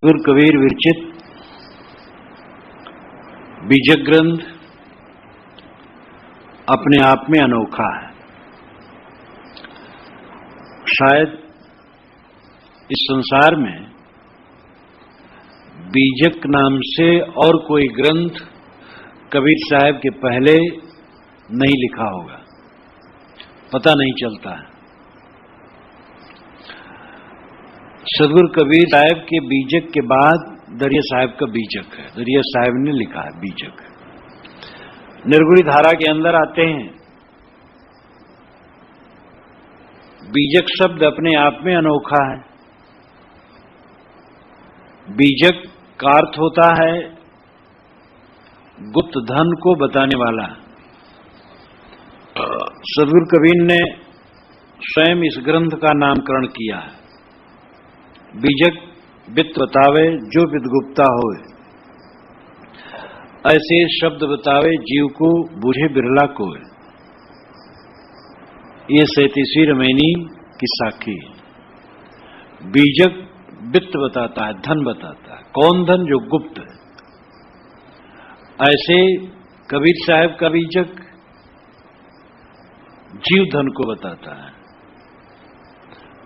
सद्गुरु कबीर विरचित बीजक ग्रंथ अपने आप में अनोखा है। शायद इस संसार में बीजक नाम से और कोई ग्रंथ कबीर साहब के पहले नहीं लिखा होगा, पता नहीं चलता है। सद्गुरु कबीर साहब के बीजक के बाद दरिया साहब का बीजक है। दरिया साहब ने लिखा है बीजक। निर्गुणी धारा के अंदर आते हैं। बीजक शब्द अपने आप में अनोखा है। बीजक का अर्थ होता है गुप्त धन को बताने वाला। सद्गुरु कबीर ने स्वयं इस ग्रंथ का नामकरण किया है। बीजक वित्त बतावे जो विद गुप्ता होए, ऐसे शब्द बतावे जीव को बूझे बिरला कोय। ये 37वीं रमैनी की साखी। बीजक वित्त बताता है, धन बताता है। कौन धन? जो गुप्त है। ऐसे कबीर साहब का बीजक जीव धन को बताता है।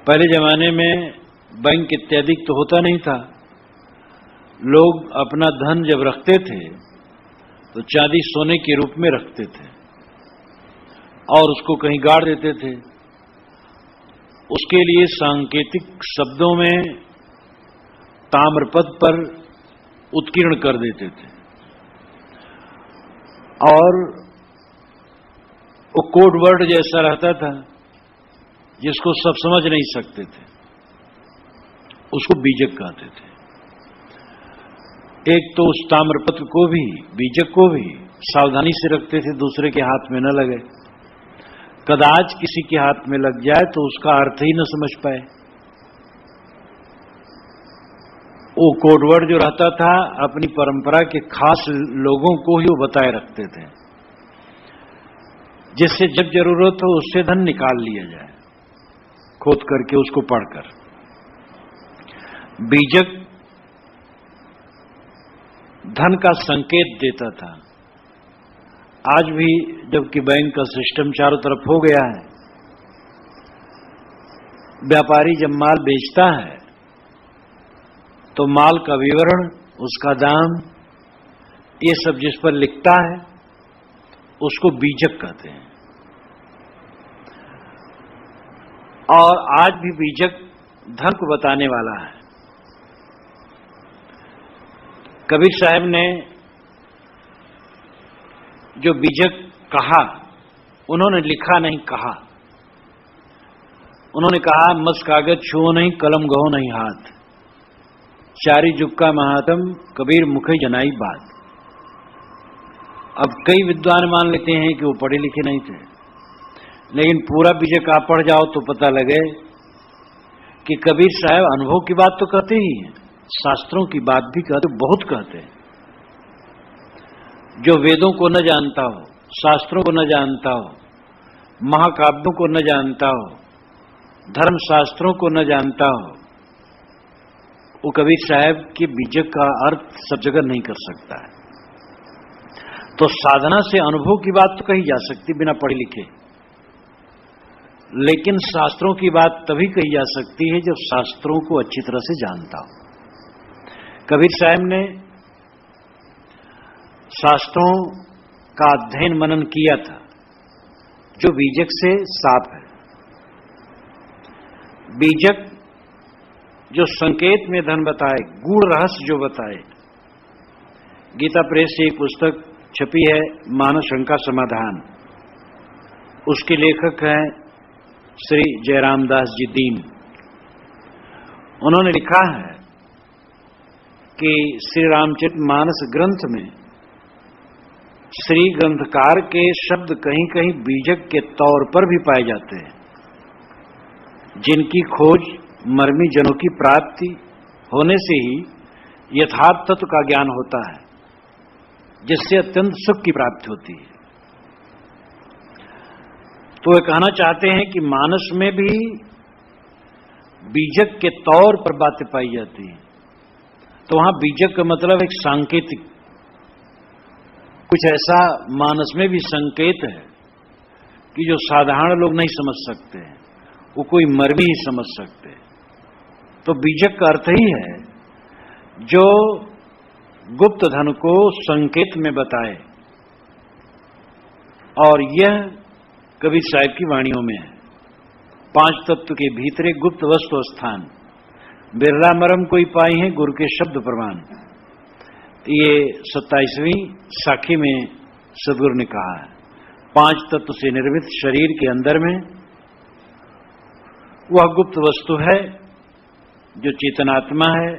पहले जमाने में बैंक इत्यादि तो होता नहीं था। लोग अपना धन जब रखते थे तो चांदी सोने के रूप में रखते थे और उसको कहीं गाड़ देते थे। उसके लिए सांकेतिक शब्दों में ताम्रपत्र पर उत्कीर्ण कर देते थे और वो कोड वर्ड जैसा रहता था जिसको सब समझ नहीं सकते थे, उसको बीजक कहते थे। एक तो उस ताम्रपत्र को भी, बीजक को भी सावधानी से रखते थे, दूसरे के हाथ में न लगे। कदाच किसी के हाथ में लग जाए तो उसका अर्थ ही न समझ पाए। वो कोडवर्ड जो रहता था अपनी परंपरा के खास लोगों को ही वो बताए रखते थे, जिससे जब जरूरत हो उससे धन निकाल लिया जाए, खोद करके उसको पढ़कर। बीजक धन का संकेत देता था। आज भी जबकि बैंक का सिस्टम चारों तरफ हो गया है, व्यापारी जब माल बेचता है तो माल का विवरण, उसका दाम, ये सब जिस पर लिखता है उसको बीजक कहते हैं। और आज भी बीजक धन को बताने वाला है। कबीर साहब ने जो बीजक कहा, उन्होंने लिखा नहीं कहा। उन्होंने कहा मस कागज छुओ नहीं, कलम गहो नहीं हाथ, चारी जुग का महात्म कबीर मुखे जनाई बात। अब कई विद्वान मान लेते हैं कि वो पढ़े लिखे नहीं थे, लेकिन पूरा बीजक आप पढ़ जाओ तो पता लगे कि कबीर साहब अनुभव की बात तो कहते ही हैं, शास्त्रों की बात भी कहते, बहुत कहते हैं। जो वेदों को न जानता हो, शास्त्रों को न जानता हो, महाकाव्यों को न जानता हो, धर्म शास्त्रों को न जानता हो, वो कबीर साहब के बीजक का अर्थ सब जगह नहीं कर सकता है। तो साधना से अनुभव की बात तो कही जा सकती बिना पढ़े लिखे, लेकिन शास्त्रों की बात तभी कही जा सकती है जब शास्त्रों को अच्छी तरह से जानता हो। कबीर साहब ने शास्त्रों का अध्ययन मनन किया था, जो बीजक से साफ है। बीजक जो संकेत में धन बताए, गूढ़ रहस्य जो बताए। गीता प्रेस से एक पुस्तक छपी है, मानव शंका समाधान। उसके लेखक हैं श्री जयराम दास जी दीन। उन्होंने लिखा है कि श्री रामचरितमानस ग्रंथ में श्री ग्रंथकार के शब्द कहीं कहीं बीजक के तौर पर भी पाए जाते हैं, जिनकी खोज मर्मी जनों की प्राप्ति होने से ही यथार्थ तत्व का ज्ञान होता है, जिससे अत्यंत सुख की प्राप्ति होती है। तो वे कहना चाहते हैं कि मानस में भी बीजक के तौर पर बातें पाई जाती हैं। तो वहां बीजक का मतलब एक सांकेतिक, कुछ ऐसा मानस में भी संकेत है कि जो साधारण लोग नहीं समझ सकते, वो कोई मर्मी ही समझ सकते। तो बीजक का अर्थ ही है जो गुप्त धन को संकेत में बताए, और यह कबीर साहिब की वाणियों में है। 5 तत्व के भीतर एक गुप्त वस्तु स्थान, बिरला मरम कोई पाई है गुरु के शब्द प्रमाण। ये 27वीं साखी में सदगुरु ने कहा है, 5 तत्व से निर्मित शरीर के अंदर में वह गुप्त वस्तु है जो चेतनात्मा है।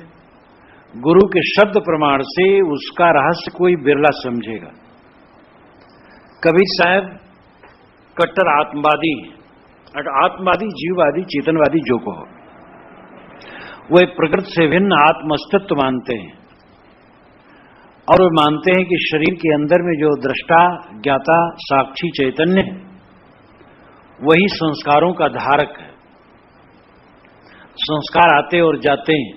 गुरु के शब्द प्रमाण से उसका रहस्य कोई बिरला समझेगा। कबीर साहब कट्टर आत्मवादी, आत्मवादी, जीववादी, चेतनवादी जो को हो, वो एक प्रकृति से भिन्न आत्म अस्तित्व मानते हैं, और वे मानते हैं कि शरीर के अंदर में जो दृष्टा, ज्ञाता, साक्षी चैतन्य है, वही संस्कारों का धारक है। संस्कार आते और जाते हैं,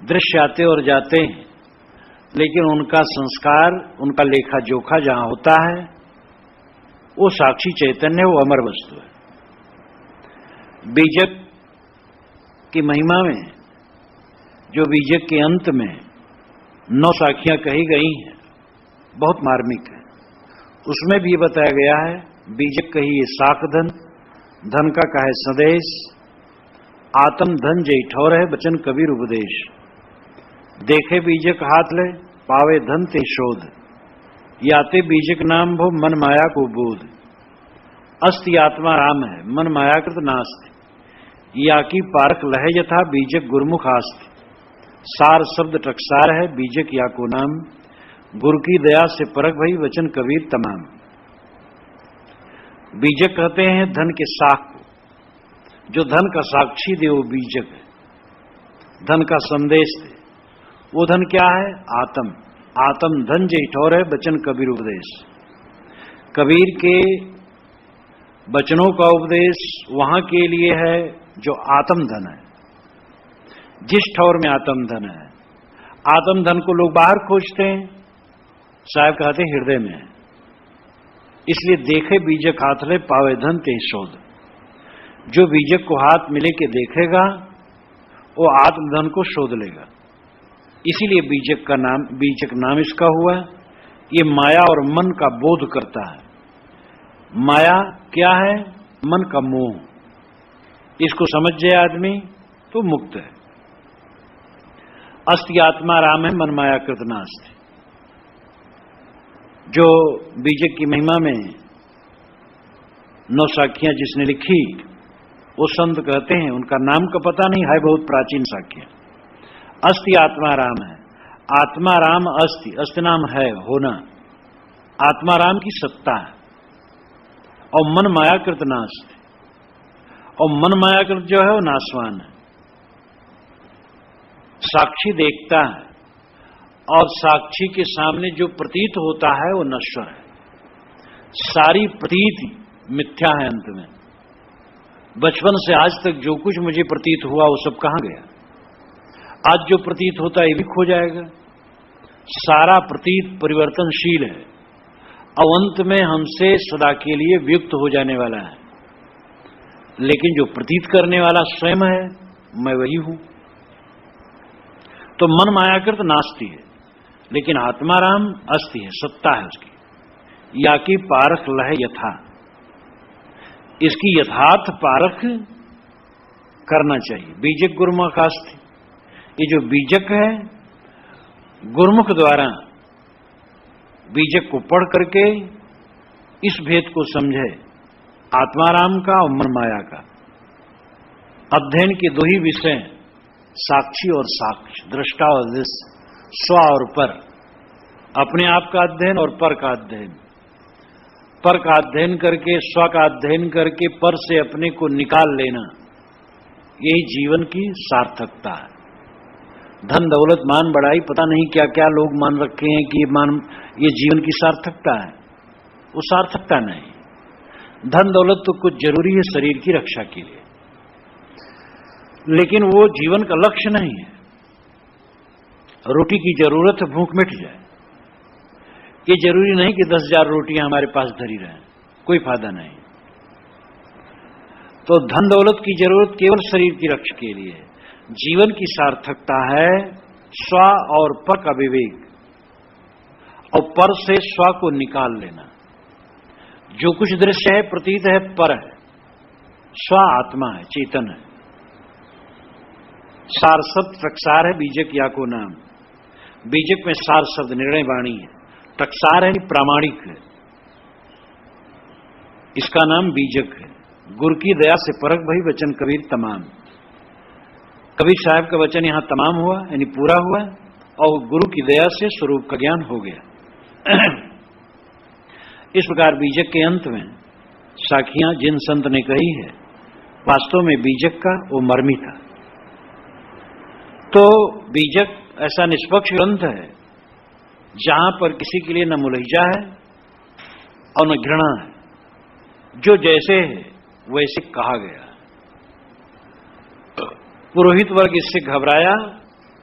दृश्य आते और जाते हैं, लेकिन उनका संस्कार, उनका लेखा जोखा जहां होता है, वो साक्षी चैतन्य, वो अमर वस्तु है। बीजक की महिमा में, जो बीजक के अंत में 9 साखियां कही गई हैं, बहुत मार्मिक है। उसमें भी बताया गया है, बीजक कही ये साख धन, धन का कहे संदेश, आत्म धन जय ठौर है बचन कबीर उपदेश। देखे बीजक हाथ ले, पावे धन ते शोध, याते बीजक नाम भो मन माया को बोध। अस्ति आत्मा राम है मन माया कृत नास्ति, या की पारक लहे यथा बीजक गुरुमुख आस्ति। सार शब्द टकसार है बीजक या को नाम, गुरु की दया से परख भई वचन कबीर तमाम। बीजक कहते हैं धन के साख को, जो धन का साक्षी दे वो बीजक है, धन का संदेश दे। वो धन क्या है? आत्म। आत्म धन जय ठौर है बचन कबीर उपदेश। कबीर के वचनों का उपदेश वहां के लिए है जो आत्म धन है, जिस ठौर में आत्म धन है। आत्म धन को लोग बाहर खोजते हैं, साहब कहते हृदय में है। इसलिए देखे बीजक हाथ ले, पावे धन ते शोध। जो बीजक को हाथ मिले के देखेगा, वो आत्मधन को शोध लेगा। इसीलिए बीजक का नाम, बीजक नाम इसका हुआ। ये माया और मन का बोध करता है। माया क्या है? मन का मोह। इसको समझ जाए आदमी तो मुक्त है। अस्ति आत्मा राम है मन माया कृत नास्ति। जो बीजक की महिमा में 9 साखियां जिसने लिखी, वो संत कहते हैं, उनका नाम का पता नहीं है, बहुत प्राचीन साखियां। अस्ति आत्मा राम है, आत्मा राम अस्ति, अस्ति नाम है होना, आत्मा राम की सत्ता है। और मन मायाकृत नास्ति, और मन मायाकृत जो है वो नाशवान है। साक्षी देखता है, और साक्षी के सामने जो प्रतीत होता है वो नश्वर है। सारी प्रतीति मिथ्या है। अंत में बचपन से आज तक जो कुछ मुझे प्रतीत हुआ वो सब कहां गया? आज जो प्रतीत होता है ये भी खो जाएगा। सारा प्रतीत परिवर्तनशील है, और अंत में हमसे सदा के लिए वियुक्त हो जाने वाला है। लेकिन जो प्रतीत करने वाला स्वयं है, मैं वही हूं। तो मन मायाकृत नास्ति है, लेकिन आत्माराम अस्ति है, सत्ता है उसकी। या की पारख लह यथा, इसकी यथार्थ पारख करना चाहिए। बीजक गुरुमुख आस्ति, ये जो बीजक है, गुरुमुख द्वारा बीजक को पढ़ करके इस भेद को समझे, आत्माराम का और मन माया का। अध्ययन के 2 ही विषय, साक्षी और साक्ष्य, दृष्टा और दृश्य, स्व और पर। अपने आप का अध्ययन और पर का अध्ययन। पर का अध्ययन करके, स्व का अध्ययन करके पर से अपने को निकाल लेना, यही जीवन की सार्थकता है। धन दौलत मान बढ़ाई, पता नहीं क्या क्या लोग मान रखे हैं कि ये जीवन की सार्थकता है। वो सार्थकता नहीं। धन दौलत तो कुछ जरूरी है शरीर की रक्षा के लिए, लेकिन वो जीवन का लक्ष्य नहीं है। रोटी की जरूरत है, भूख मिट जाए। ये जरूरी नहीं कि 10,000 रोटियां हमारे पास धरी रहें, कोई फायदा नहीं। तो धन दौलत की जरूरत केवल शरीर की रक्षा के लिए है। जीवन की सार्थकता है स्व और पर का विवेक, और पर से स्व को निकाल लेना। जो कुछ दृश्य है प्रतीत है पर है, स्व आत्मा है, चेतन है। सार शब्द टकसार है, बीजक या को नाम। बीजक में सार शब्द निर्णय वाणी है, टकसार है प्रामाणिक है, इसका नाम बीजक है। गुरु की दया से परख भई वचन कबीर तमाम। कबीर साहब का वचन यहां तमाम हुआ, यानी पूरा हुआ, और गुरु की दया से स्वरूप का ज्ञान हो गया। इस प्रकार बीजक के अंत में साखियां जिन संत ने कही है, वास्तव में बीजक का वो मर्मी था। तो बीजक ऐसा निष्पक्ष ग्रंथ है जहां पर किसी के लिए न मुलहिजा है और न घृणा है, जो जैसे है वैसे कहा गया। पुरोहित वर्ग इससे घबराया,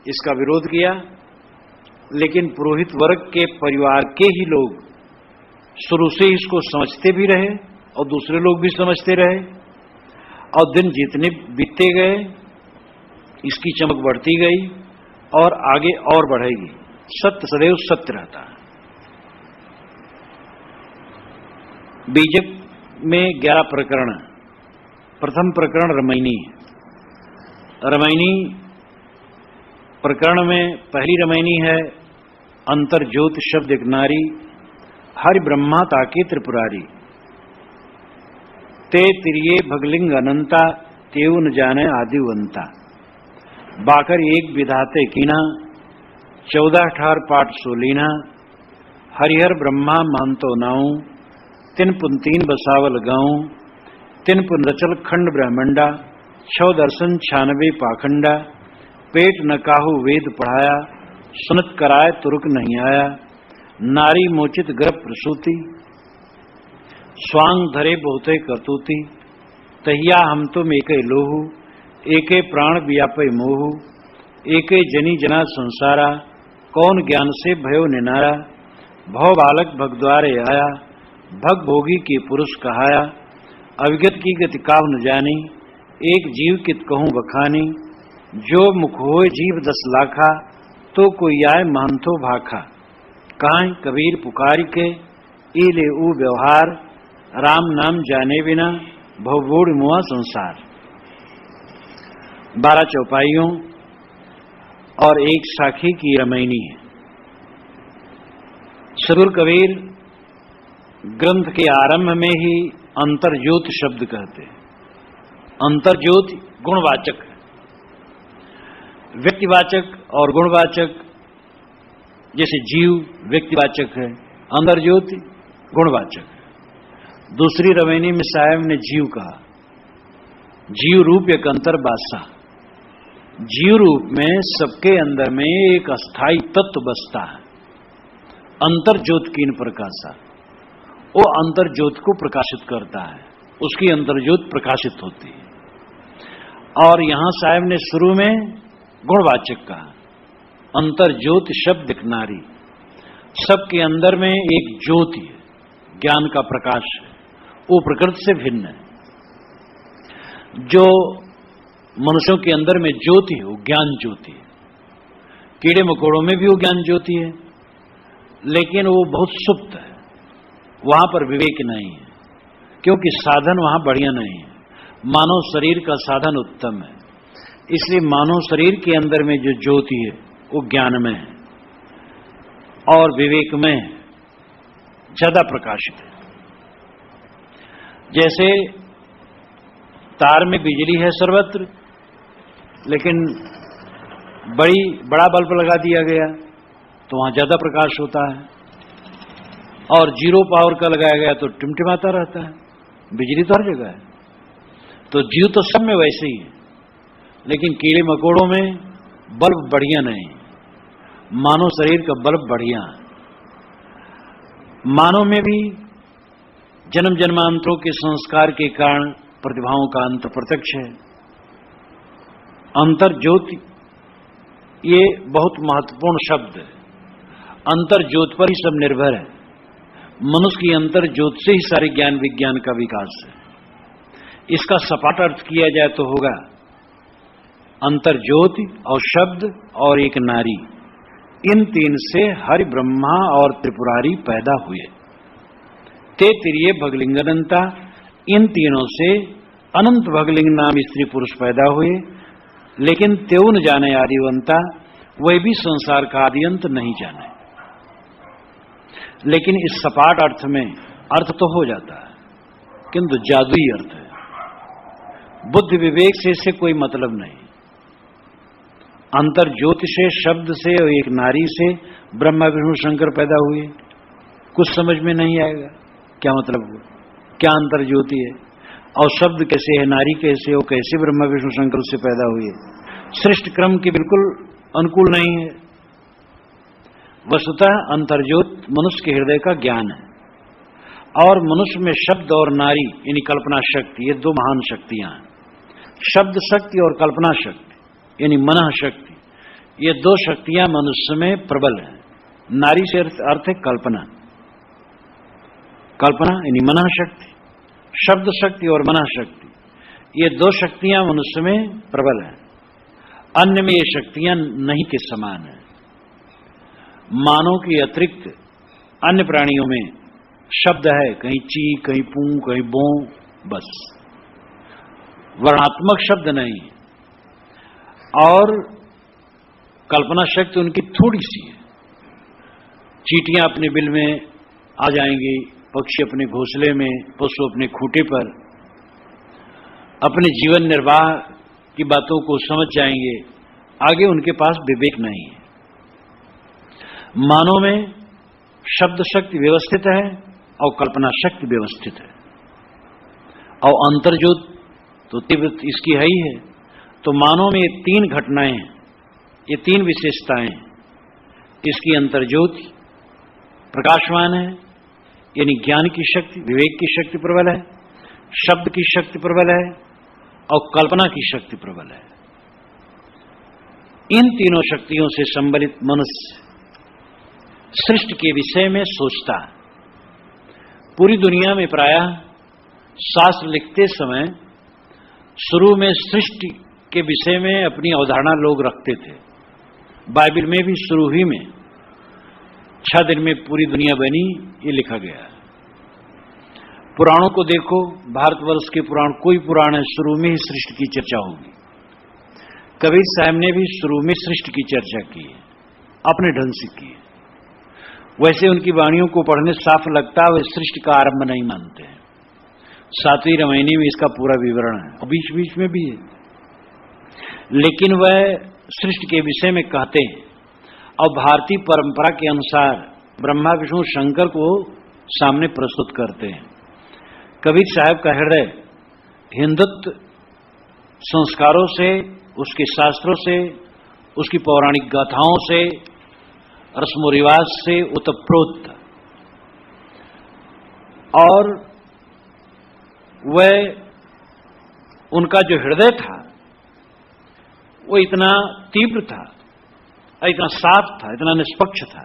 इसका विरोध किया, लेकिन पुरोहित वर्ग के परिवार के ही लोग शुरू से इसको समझते भी रहे और दूसरे लोग भी समझते रहे, और दिन जितने बीतते गए इसकी चमक बढ़ती गई और आगे और बढ़ेगी। सत्य सदैव सत्य रहता है। बीजक में 11 प्रकरण। प्रथम प्रकरण रमैनी है। रमैनी प्रकरण में पहली रमैनी है अंतर ज्योत शब्द एक नारी, हरि ब्रह्मा ताके त्रिपुरारी। ते तिरिये भगलिंग अनंता, तेऊ न जाने आदिवंता। बाकर एक विधाते कीना, 14 ठार पाठ सोलीना। हरिहर ब्रह्मा मानतो नाऊ, तिन पुन 3 बसावल गाऊं। तिन पुन रचल खंड ब्रह्मंडा, 6 दर्शन 96 पाखंडा। पेट न काहू वेद पढ़ाया, सुनत कराए तुरुक नहीं आया। नारी मोचित गर्भ प्रसूति, स्वांग धरे बहुते करतूती। तहिया हम तुम एके लोहू, एके प्राण व्यापय मोहू। एके जनी जना संसारा, कौन ज्ञान से भयो निनारा। भव बालक भगद्वारे आया, भग भोगी के पुरुष कहाया। अविगत की गति काव न जानी, एक जीव कित कहूं बखानी। जो मुख होए जीव 10 लाखा, तो कोई आए महंतो भाखा। काहे कबीर पुकारी के, ई ले ऊ व्यवहार। राम नाम जाने बिना, भवबूढ़ मुआ संसार। 12 चौपाइयों और एक साखी की रमैनी है। सदगुरु कबीर ग्रंथ के आरंभ में ही अंतर्ज्योत शब्द कहते हैं। अंतर्ज्योत गुणवाचक है, व्यक्तिवाचक और गुणवाचक। जैसे जीव व्यक्तिवाचक है, अंतर्ज्योति गुणवाचक है। दूसरी रमैनी में साहब ने जीव कहा, जीव रूप एक अंतर्बासा। जीव रूप में सबके अंदर में एक अस्थाई तत्व बसता है, अंतर्ज्योत कीन प्रकाशा। वो अंतर्ज्योत को प्रकाशित करता है, उसकी अंतर्ज्योत प्रकाशित होती है। और यहां साहब ने शुरू में गुणवाचक कहा, अंतर्ज्योत शब्द एक नारी। सबके अंदर में एक ज्योति है, ज्ञान का प्रकाश है, वो प्रकृति से भिन्न है। जो मनुष्यों के अंदर में ज्योति है वो ज्ञान ज्योति है। कीड़े मकोड़ों में भी वो ज्ञान ज्योति है, लेकिन वो बहुत सुप्त है, वहां पर विवेक नहीं है, क्योंकि साधन वहां बढ़िया नहीं है। मानव शरीर का साधन उत्तम है, इसलिए मानव शरीर के अंदर में जो ज्योति है वो ज्ञान में है और विवेक में है, ज्यादा प्रकाशित है। जैसे तार में बिजली है सर्वत्र, लेकिन बड़ा बल्ब लगा दिया गया तो वहां ज्यादा प्रकाश होता है, और 0 पावर का लगाया गया तो टिमटिमाता रहता है। बिजली तो हर जगह है, तो जीव तो सब में वैसे ही है, लेकिन कीड़े मकोड़ों में बल्ब बढ़िया नहीं, मानव शरीर का बल्ब बढ़िया है। मानव में भी जन्म जन्मांतरों के संस्कार के कारण प्रतिभाओं का अंतर प्रत्यक्ष है। अंतर ज्योति ये बहुत महत्वपूर्ण शब्द है। अंतर ज्योत पर ही सब निर्भर है। मनुष्य की अंतर ज्योत से ही सारे ज्ञान विज्ञान का विकास है। इसका सपाट अर्थ किया जाए तो होगा अंतर ज्योति और शब्द और एक नारी, इन तीन से हरि ब्रह्मा और त्रिपुरारी पैदा हुए। ते तिरिये भगलिंगनंता, इन तीनों से अनंत भगलिंग नाम स्त्री पुरुष पैदा हुए। लेकिन त्यो न जाने आदिवंता, वह भी संसार का आदि अंत नहीं जाने। लेकिन इस सपाट अर्थ में अर्थ तो हो जाता है, किंतु जादुई अर्थ है। बुद्धि विवेक से इससे कोई मतलब नहीं। अंतर ज्योति से, शब्द से और एक नारी से ब्रह्मा विष्णु शंकर पैदा हुए। कुछ समझ में नहीं आएगा क्या मतलब हुआ, क्या अंतर ज्योति है और शब्द कैसे है, नारी कैसे हो, कैसे ब्रह्मा विष्णु शंकर से पैदा हुए। सृष्टि क्रम के बिल्कुल अनुकूल नहीं है। वस्तुतः अंतर्ज्योत मनुष्य के हृदय का ज्ञान है और मनुष्य में शब्द और नारी यानी कल्पना शक्ति, ये दो महान शक्तियां हैं। शब्द शक्ति और कल्पना शक्ति यानी मन शक्ति, ये दो शक्तियां मनुष्य में प्रबल हैं। नारी से अर्थ है कल्पना, कल्पना यानी मन शक्ति, शब्द शक्ति और मन शक्ति, ये दो शक्तियां मनुष्य में प्रबल हैं। अन्य में ये शक्तियां नहीं के समान है। मानव के अतिरिक्त अन्य प्राणियों में शब्द है, कहीं ची, कहीं पू, कहीं बो, बस वर्णात्मक शब्द नहीं है। और कल्पना शक्ति उनकी थोड़ी सी है। चींटियां अपने बिल में आ जाएंगी, पक्षी अपने घोंसले में, पशु अपने खूंटे पर, अपने जीवन निर्वाह की बातों को समझ जाएंगे। आगे उनके पास विवेक नहीं है। मानव में शब्द शक्ति व्यवस्थित है और कल्पना शक्ति व्यवस्थित है और अंतर्ज्योत तो तीव्र इसकी है ही है। तो मानव में ये तीन घटनाएं, ये तीन विशेषताएं, इसकी अंतर्ज्योति प्रकाशवान है यानी ज्ञान की शक्ति, विवेक की शक्ति प्रबल है, शब्द की शक्ति प्रबल है और कल्पना की शक्ति प्रबल है। इन तीनों शक्तियों से संबलित मनुष्य सृष्टि के विषय में सोचता है। पूरी दुनिया में प्रायः शास्त्र लिखते समय शुरू में सृष्टि के विषय में अपनी अवधारणा लोग रखते थे। बाइबल में भी शुरू ही में 6 दिन में पूरी दुनिया बनी, ये लिखा गया है। पुराणों को देखो, भारतवर्ष के पुराण, कोई पुराण है शुरू में ही सृष्टि की चर्चा होगी। कबीर साहब ने भी शुरू में सृष्टि की चर्चा की है, अपने ढंग से की है। वैसे उनकी वाणियों को पढ़ने साफ लगता है वे सृष्टि का आरंभ नहीं मानते हैं। 7वीं रामायणी में इसका पूरा विवरण है और बीच बीच में भी है। लेकिन वह सृष्टि के विषय में कहते हैं और भारतीय परंपरा के अनुसार ब्रह्मा विष्णु शंकर को सामने प्रस्तुत करते हैं। कबीर साहब का हृदय हिंदुत्व संस्कारों से, उसके शास्त्रों से, उसकी पौराणिक गाथाओं से, रस्मो रिवाज से ओतप्रोत था और वह उनका जो हृदय था वो इतना तीव्र था, इतना साफ था, इतना निष्पक्ष था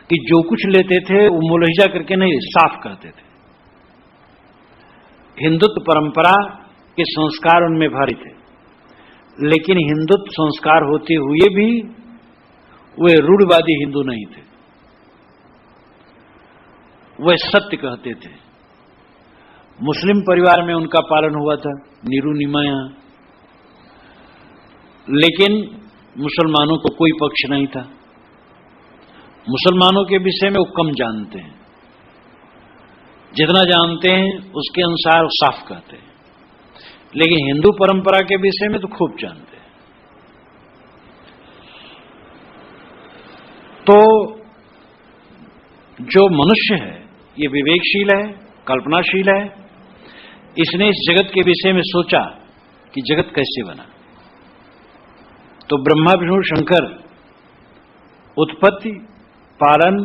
कि जो कुछ लेते थे वो मुलहिजा करके नहीं, साफ कहते थे। हिंदुत्व परंपरा के संस्कार उनमें भारी थे, लेकिन हिंदुत्व संस्कार होते हुए भी वे रूढ़वादी हिंदू नहीं थे। वे सत्य कहते थे। मुस्लिम परिवार में उनका पालन हुआ था, नीरू निमाया, लेकिन मुसलमानों को कोई पक्ष नहीं था। मुसलमानों के विषय में वो कम जानते हैं, जितना जानते हैं उसके अनुसार वो साफ कहते हैं, लेकिन हिंदू परंपरा के विषय में तो खूब जानते हैं। तो जो मनुष्य है ये विवेकशील है, कल्पनाशील है। इसने इस जगत के विषय में सोचा कि जगत कैसे बना। तो ब्रह्मा विष्णु शंकर उत्पत्ति, पालन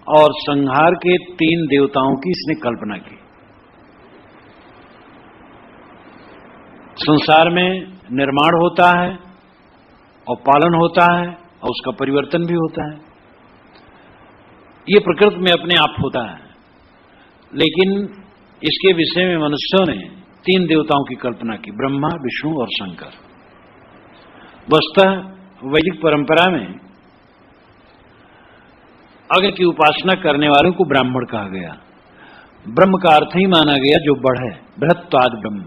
और संहार के 3 देवताओं की इसने कल्पना की। संसार में निर्माण होता है, और पालन होता है और उसका परिवर्तन भी होता है। ये प्रकृति में अपने आप होता है, लेकिन इसके विषय में मनुष्यों ने 3 देवताओं की कल्पना की, ब्रह्मा, विष्णु और शंकर। वस्तुतः वैदिक परंपरा में अग्नि की उपासना करने वालों को ब्राह्मण कहा गया। ब्रह्म का अर्थ ही माना गया जो बढ़े, बृहत्वाद ब्रह्म,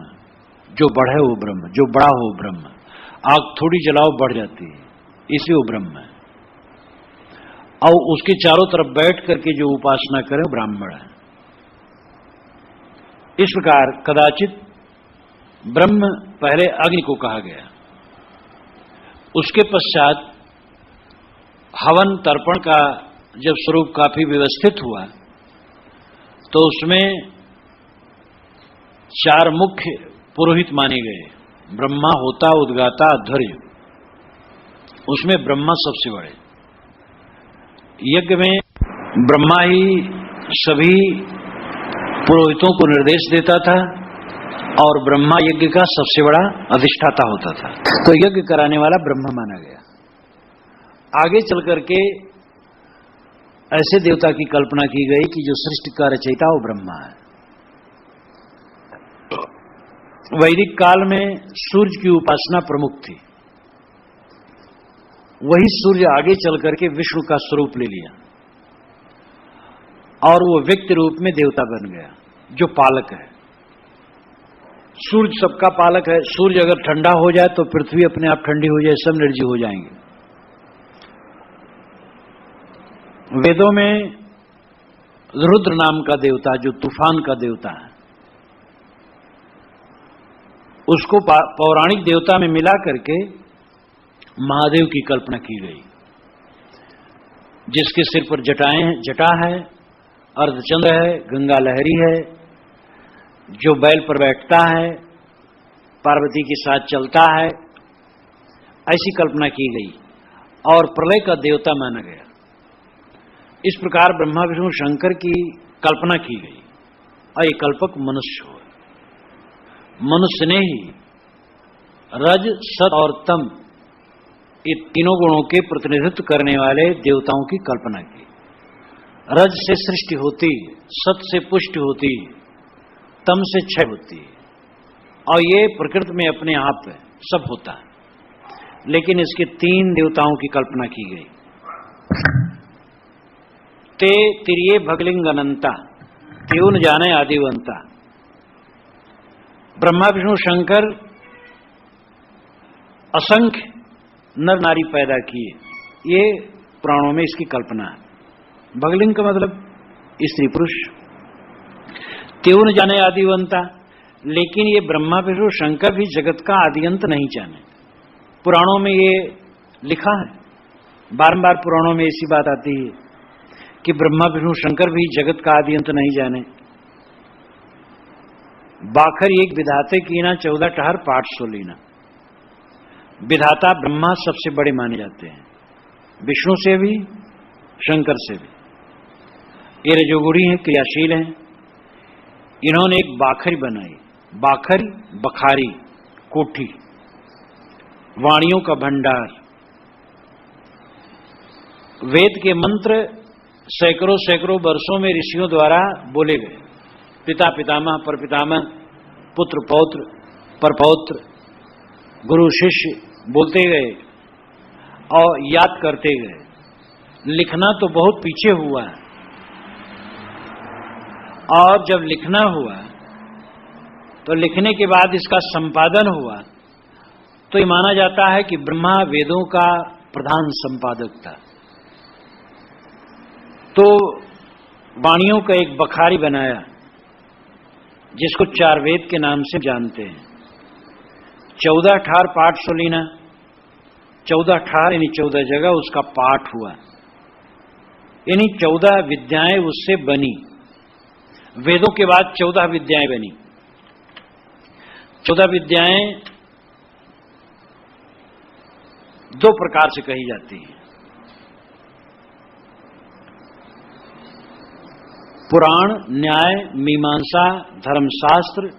जो बढ़े वो ब्रह्म, जो बड़ा हो ब्रह्म। आग थोड़ी जलाओ बढ़ जाती है, इसी वो ब्रह्म है। और उसके चारों तरफ बैठ करके जो उपासना करे वो ब्राह्मण है। इस प्रकार कदाचित ब्रह्म पहले अग्नि को कहा गया, उसके पश्चात हवन तर्पण का जब स्वरूप काफी व्यवस्थित हुआ तो उसमें 4 मुख्य पुरोहित माने गए, ब्रह्मा, होता, उद्गाता, अध्वर्य। उसमें ब्रह्मा सबसे बड़े। यज्ञ में ब्रह्मा ही सभी पुरोहितों को निर्देश देता था और ब्रह्मा यज्ञ का सबसे बड़ा अधिष्ठाता होता था, तो यज्ञ कराने वाला ब्रह्मा माना गया। आगे चल करके ऐसे देवता की कल्पना की गई कि जो सृष्टि का रचयिता वो ब्रह्मा है। वैदिक काल में सूर्य की उपासना प्रमुख थी। वही सूर्य आगे चल करके विष्णु का स्वरूप ले लिया और वो व्यक्ति रूप में देवता बन गया जो पालक है। सूर्य सबका पालक है। सूर्य अगर ठंडा हो जाए तो पृथ्वी अपने आप ठंडी हो जाए, सब निर्जीव हो जाएंगे। वेदों में रुद्र नाम का देवता जो तूफान का देवता है, उसको पौराणिक देवता में मिला करके महादेव की कल्पना की गई, जिसके सिर पर जटा है, अर्धचंद्र है, गंगा लहरी है, जो बैल पर बैठता है, पार्वती के साथ चलता है, ऐसी कल्पना की गई और प्रलय का देवता माना गया। इस प्रकार ब्रह्मा, विष्णु, शंकर की कल्पना की गई और ये कल्पक मनुष्य हुआ। मनुष्य ने ही रज, सत और तम, ये तीनों गुणों के प्रतिनिधित्व करने वाले देवताओं की कल्पना की। रज से सृष्टि होती, सत से पुष्टि होती, तम से क्षय होती और ये प्रकृति में अपने आप सब होता है। लेकिन इसके 3 देवताओं की कल्पना की गई। ते तिरिये भगलिंग अनंता, त्योन जाने आदिवंता। ब्रह्मा, विष्णु, शंकर असंख्य नर नारी पैदा किए, ये पुराणों में इसकी कल्पना है। भगलिंग का मतलब स्त्री पुरुष। त्योन जाने आदिवंता, लेकिन ये ब्रह्मा, विष्णु, शंकर भी जगत का आदिअंत नहीं जाने। पुराणों में ये लिखा है, बार-बार पुराणों में ऐसी बात आती है कि ब्रह्मा, विष्णु, शंकर भी जगत का आदिअंत नहीं जाने। बाखर एक विधाते कीना 14 टहर पाठ सो लीना। विधाता ब्रह्मा सबसे बड़े माने जाते हैं, विष्णु से भी, शंकर से भी। ये रजोगुणी हैं, क्रियाशील हैं। इन्होंने एक बाखरी बनाई, बाखरी, बखारी, कोठी, वाणियों का भंडार। वेद के मंत्र सैकड़ों वर्षों में ऋषियों द्वारा बोले गए। पिता पितामह, परपितामह, पुत्र पौत्र, परपौत्र, गुरु शिष्य बोलते गए और याद करते गए। लिखना तो बहुत पीछे हुआ है और जब लिखना हुआ तो लिखने के बाद इसका संपादन हुआ तो ये माना जाता है कि ब्रह्मा वेदों का प्रधान संपादक था। तो वाणियों का एक बखारी बनाया जिसको 4 वेद के नाम से जानते हैं। 14 ठार पाठ सो लीना, 14 ठार यानी 14 जगह उसका पाठ हुआ, यानी 14 विद्याएं उससे बनी। वेदों के बाद 14 विद्याएं बनी। 14 विद्याएं 2 प्रकार से कही जाती हैं। पुराण, न्याय, मीमांसा, धर्मशास्त्र,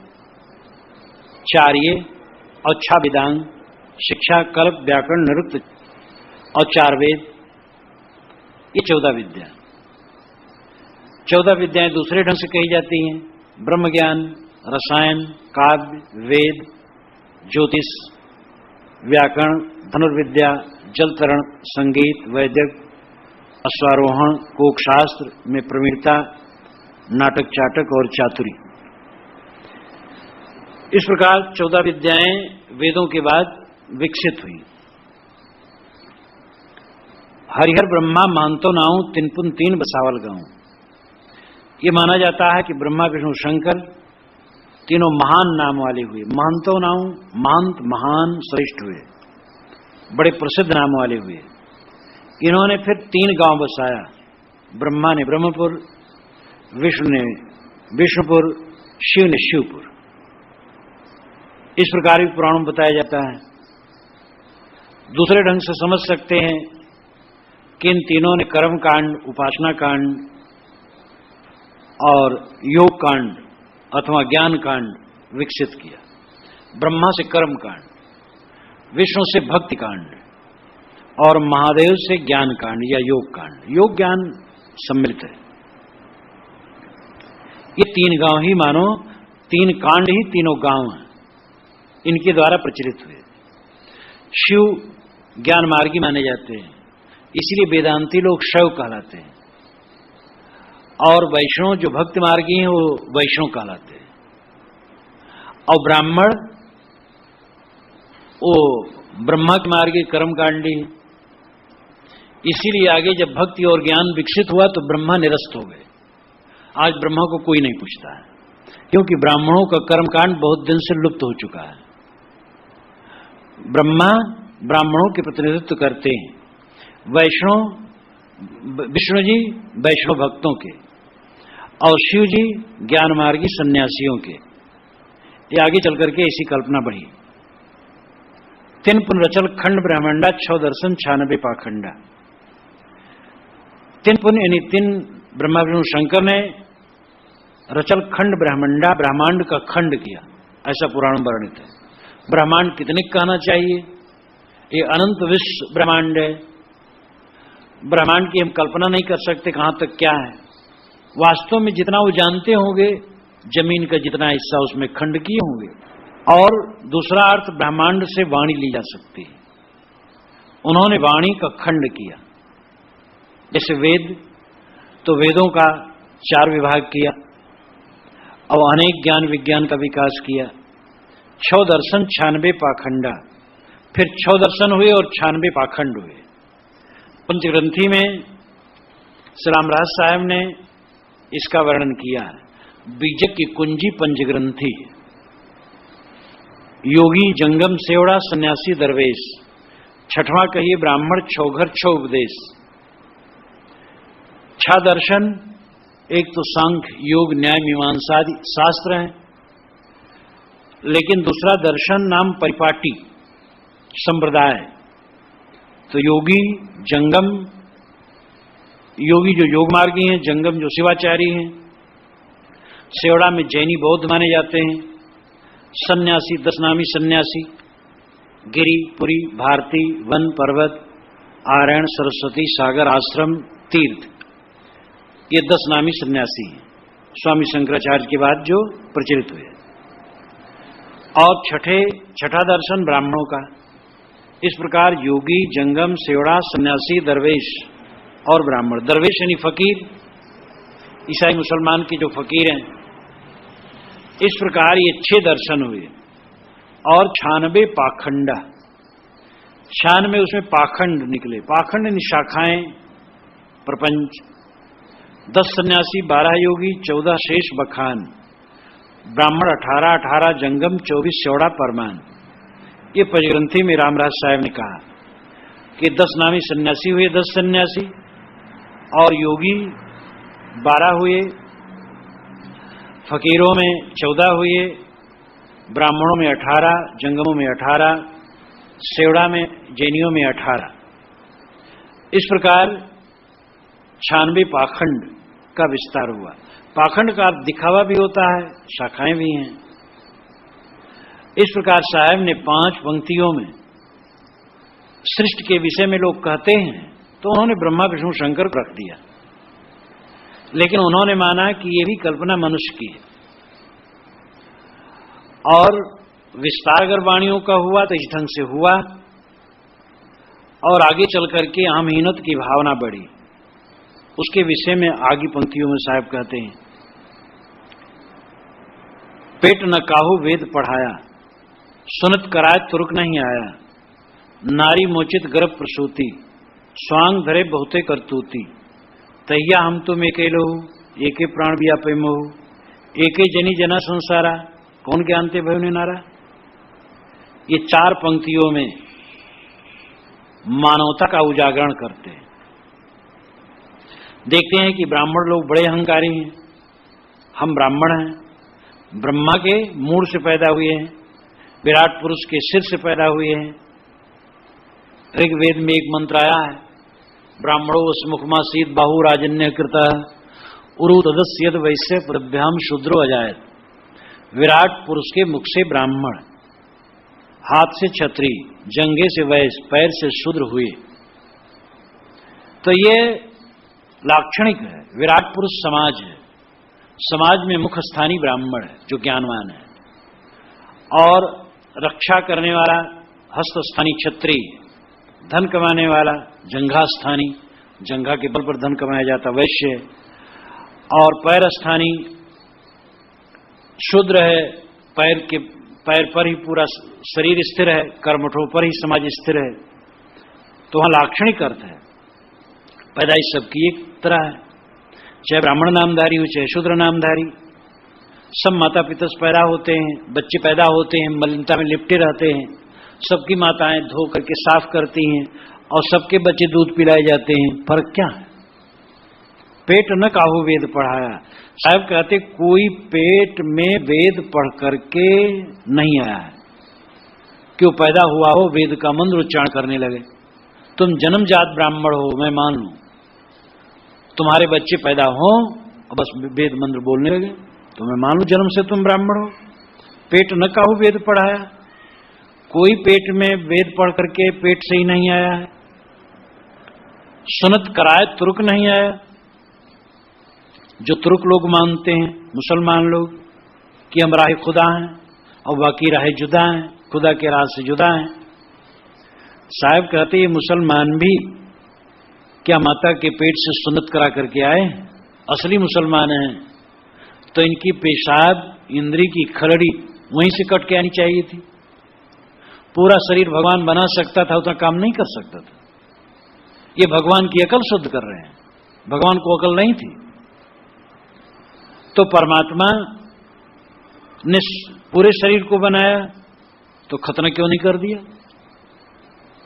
चार्य और 6 वेदांग, शिक्षा, कल्प, व्याकरण, निरुक्त और 4 वेद, ये 14 विद्या। 14 विद्याएं दूसरे ढंग से कही जाती हैं। ब्रह्म ज्ञान, रसायन, काव्य, वेद, ज्योतिष, व्याकरण, धनुर्विद्या, जलतरण, संगीत, वैदिक, अश्वारोहण, कोकशास्त्र में प्रवीणता, नाटक चाटक और चातुरी। इस प्रकार 14 विद्याएं वेदों के बाद विकसित हुई। हरिहर ब्रह्मा मानतो नाऊं, तिनपुन तीन बसावल गाऊं। ये माना जाता है कि ब्रह्मा, विष्णु, शंकर तीनों महान नाम वाले हुए। महंतो नाऊं, महंत, महान, श्रेष्ठ हुए, बड़े प्रसिद्ध नाम वाले हुए। इन्होंने फिर 3 गांव बसाया। ब्रह्मा ने ब्रह्मपुर, विष्णु ने विष्णुपुर, शिव ने शिवपुर। इस प्रकार भी पुराणों में बताया जाता है। दूसरे ढंग से समझ सकते हैं कि इन तीनों ने कर्म कांड, उपासना कांड और योग कांड अथवा ज्ञान कांड विकसित किया। ब्रह्मा से कर्म कांड, विष्णु से भक्ति कांड और महादेव से ज्ञान कांड या योग कांड। योग ज्ञान सम्मिलित है। ये 3 गांव ही मानो 3 कांड ही तीनों गांव हैं, इनके द्वारा प्रचलित हुए। शिव ज्ञान मार्गी माने जाते हैं, इसलिए वेदांती लोग शैव कहलाते हैं, और वैष्णव जो भक्त मार्गी हैं वो वैष्णव कहलाते हैं, और ब्राह्मण वो ब्रह्मा के मार्गी कर्मकांडी। इसीलिए आगे जब भक्ति और ज्ञान विकसित हुआ तो ब्रह्मा निरस्त हो गए। आज ब्रह्मा को कोई नहीं पूछता है, क्योंकि ब्राह्मणों का कर्मकांड बहुत दिन से लुप्त हो चुका है। ब्रह्मा ब्राह्मणों के प्रतिनिधित्व करते हैं, विष्णु जी वैष्णव भक्तों के, और शिव जी ज्ञान मार्गी सन्यासियों के। ये आगे चल करके ऐसी कल्पना बढ़ी। 3 पुनरचल खंड ब्रह्मांडा, 6 दर्शन 96 पाखंडा। 3 पुन यानी 3 ब्रह्मा विष्णु शंकर ने रचल खंड ब्रह्मांडा, ब्रह्मांड का खंड किया, ऐसा पुराण में वर्णित है। ब्रह्मांड कितने कहना चाहिए? ये अनंत विश्व ब्रह्मांड है। ब्रह्मांड की हम कल्पना नहीं कर सकते कहां तक क्या है। वास्तव में जितना वो जानते होंगे, जमीन का जितना हिस्सा उसमें खंड किए होंगे। और दूसरा अर्थ, ब्रह्मांड से वाणी ली जा सकती है। उन्होंने वाणी का खंड किया। जैसे वेद, तो वेदों का 4 विभाग किया और अनेक ज्ञान विज्ञान का विकास किया। 6 दर्शन 96 पाखंडा, फिर 6 दर्शन हुए और 96 पाखंड हुए। पंचग्रंथी में श्री रामराज साहब ने इसका वर्णन किया है। बीजक की कुंजी पंचग्रंथी, योगी जंगम सेवड़ा सन्यासी दरवेश, 6वां कहिए ब्राह्मण 6 घर 6 उपदेश। 6 दर्शन, एक तो सांख्य योग न्याय मीमांसा आदि शास्त्र हैं, लेकिन दूसरा दर्शन नाम परिपाटी संप्रदाय। तो योगी जंगम, योगी जो योग मार्गी हैं, जंगम जो शिवाचारी हैं, सेवड़ा में जैनी बौद्ध माने जाते हैं, सन्यासी 10 नामी सन्यासी, गिरी पुरी भारती वन पर्वत आरण्य सरस्वती सागर आश्रम तीर्थ, ये 10 नामी सन्यासी हैं स्वामी शंकराचार्य के बाद जो प्रचलित हुए। और छठा दर्शन ब्राह्मणों का। इस प्रकार योगी जंगम सेवड़ा सन्यासी दरवेश और ब्राह्मण। दरवेश यानी फकीर, ईसाई मुसलमान के जो फकीर हैं। इस प्रकार ये 6 दर्शन हुए और 96 पाखंडा। 96 उसमें पाखंड निकले। पाखंड यानी शाखाएं, प्रपंच। 10 सन्यासी 12 योगी 14 शेष बखान, ब्राह्मण 18 जंगम 24 सेवड़ा परमान। ये पंचग्रंथी में रामराज साहब ने कहा कि 10 नामी सन्यासी हुए 10 सन्यासी, और योगी 12 हुए, फकीरों में 14 हुए, ब्राह्मणों में 18, जंगमों में 18, सेवड़ा में जैनियों में 18। इस प्रकार 96 पाखंड का विस्तार हुआ। पाखंड का दिखावा भी होता है, शाखाएं भी हैं। इस प्रकार साहब ने 5 पंक्तियों में सृष्टि के विषय में लोग कहते हैं तो उन्होंने ब्रह्मा विष्णु शंकर को रख दिया, लेकिन उन्होंने माना कि ये भी कल्पना मनुष्य की है। और विस्तार अगर वाणियों का हुआ तो इस ढंग से हुआ, और आगे चल करके अहमहीनत की भावना बढ़ी। उसके विषय में आगे पंक्तियों में साहब कहते हैं, पेट न काहू वेद पढ़ाया, सुनत कराय तुर्क नहीं आया, नारी मोचित गर्भ प्रसूति, स्वांग धरे बहुते करतूती, तैया हम तुम एके लोहू, एके प्राण व्यापे मोहू, एके जनी जना संसारा, कौन ज्ञानते भयो ने नारा। ये 4 पंक्तियों में मानवता का उजागरण करते हैं। देखते हैं कि ब्राह्मण लोग बड़े अहंकारी हैं। हम ब्राह्मण हैं, ब्रह्मा के मूल से पैदा हुए हैं, विराट पुरुष के सिर से पैदा हुए हैं। ऋग्वेद में एक मंत्र आया है, ब्राह्मणो स्मुखमासीत बाहु राजन्य कृता उरु तदस्यद वैश्य प्रभ्याम शूद्रो अजायत। विराट पुरुष के मुख से ब्राह्मण, हाथ से क्षत्रिय, जंघे से वैश्य, पैर से शूद्र हुए। तो ये लाक्षणिक है। विराट पुरुष समाज है, समाज में मुख्य स्थानीय ब्राह्मण है जो ज्ञानवान है, और रक्षा करने वाला हस्तस्थानी क्षत्रिय, धन कमाने वाला जंघा स्थानी, जंघा के बल पर धन कमाया जाता वैश्य, और पैर स्थानी शूद्र है, पैर पर ही पूरा शरीर स्थिर है, कर्मठों पर ही समाज स्थिर है। तो वहां लाक्षणिक अर्थ है, पैदाइश सबकी एक तरह है, चाहे ब्राह्मण नामधारी हो चाहे शूद्र नामधारी। सब माता पिता से पैदा होते हैं, बच्चे पैदा होते हैं, मलिनता में लिपटे रहते हैं। सबकी माताएं धो करके साफ करती हैं और सबके बच्चे दूध पिलाए जाते हैं। फर्क क्या है? पेट न काहू वेद पढ़ाया। साहब कहते कोई पेट में वेद पढ़ करके नहीं आया है, क्यों पैदा हुआ हो वेद का मंत्र उच्चारण करने लगे। तुम जन्मजात ब्राह्मण हो, मैं मान लूं, तुम्हारे बच्चे पैदा हो और बस वेद मंत्र बोलने लगे तो मैं मान लूं जन्म से तुम ब्राह्मण हो। पेट न काहू वेद पढ़ाया, कोई पेट में वेद पढ़ करके पेट से ही नहीं आया है। सुनत कराए तुर्क नहीं आया, जो तुर्क लोग मानते हैं मुसलमान लोग कि हम राह खुदा हैं और बाकी राह जुदा हैं, खुदा के राह से जुदा हैं। साहब कहते ये मुसलमान भी क्या माता के पेट से सुन्नत करा करके आए? असली मुसलमान हैं तो इनकी पेशाब इंद्री की खलड़ी वहीं से कट के आनी चाहिए थी। पूरा शरीर भगवान बना सकता था, उतना काम नहीं कर सकता था। ये भगवान की अकल शुद्ध कर रहे हैं, भगवान को अकल नहीं थी। तो परमात्मा ने पूरे शरीर को बनाया तो खतना क्यों नहीं कर दिया?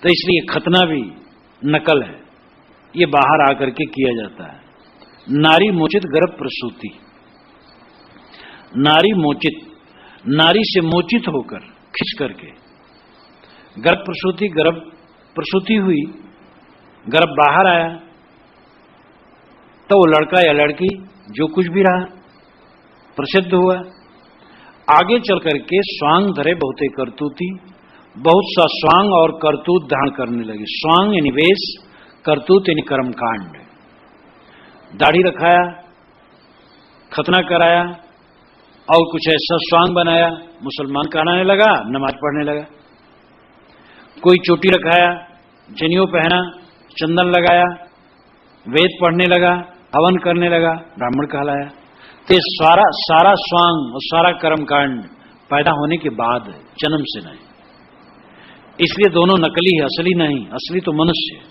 तो इसलिए खतना भी नकल है, ये बाहर आकर के किया जाता है। नारी मोचित गर्भ प्रसूति, नारी मोचित, नारी से मोचित होकर खिंच करके गर्भ प्रसूति, गर्भ प्रसूति हुई, गर्भ बाहर आया तो वो लड़का या लड़की जो कुछ भी रहा प्रसिद्ध हुआ। आगे चल करके स्वांग धरे बहुते करतूती, बहुत सा स्वांग और करतूत धारण करने लगे। स्वांग यानी वेश, करतूत यानी कर्मकांड। दाढ़ी रखाया, खतना कराया और कुछ ऐसा स्वांग बनाया, मुसलमान कहलाने लगा, नमाज पढ़ने लगा। कोई चोटी रखाया, जनेऊ पहना, चंदन लगाया, वेद पढ़ने लगा, हवन करने लगा, ब्राह्मण कहलाया। तो सारा स्वांग और सारा कर्मकांड पैदा होने के बाद है, जन्म से नहीं। इसलिए दोनों नकली है, असली नहीं। असली तो मनुष्य है।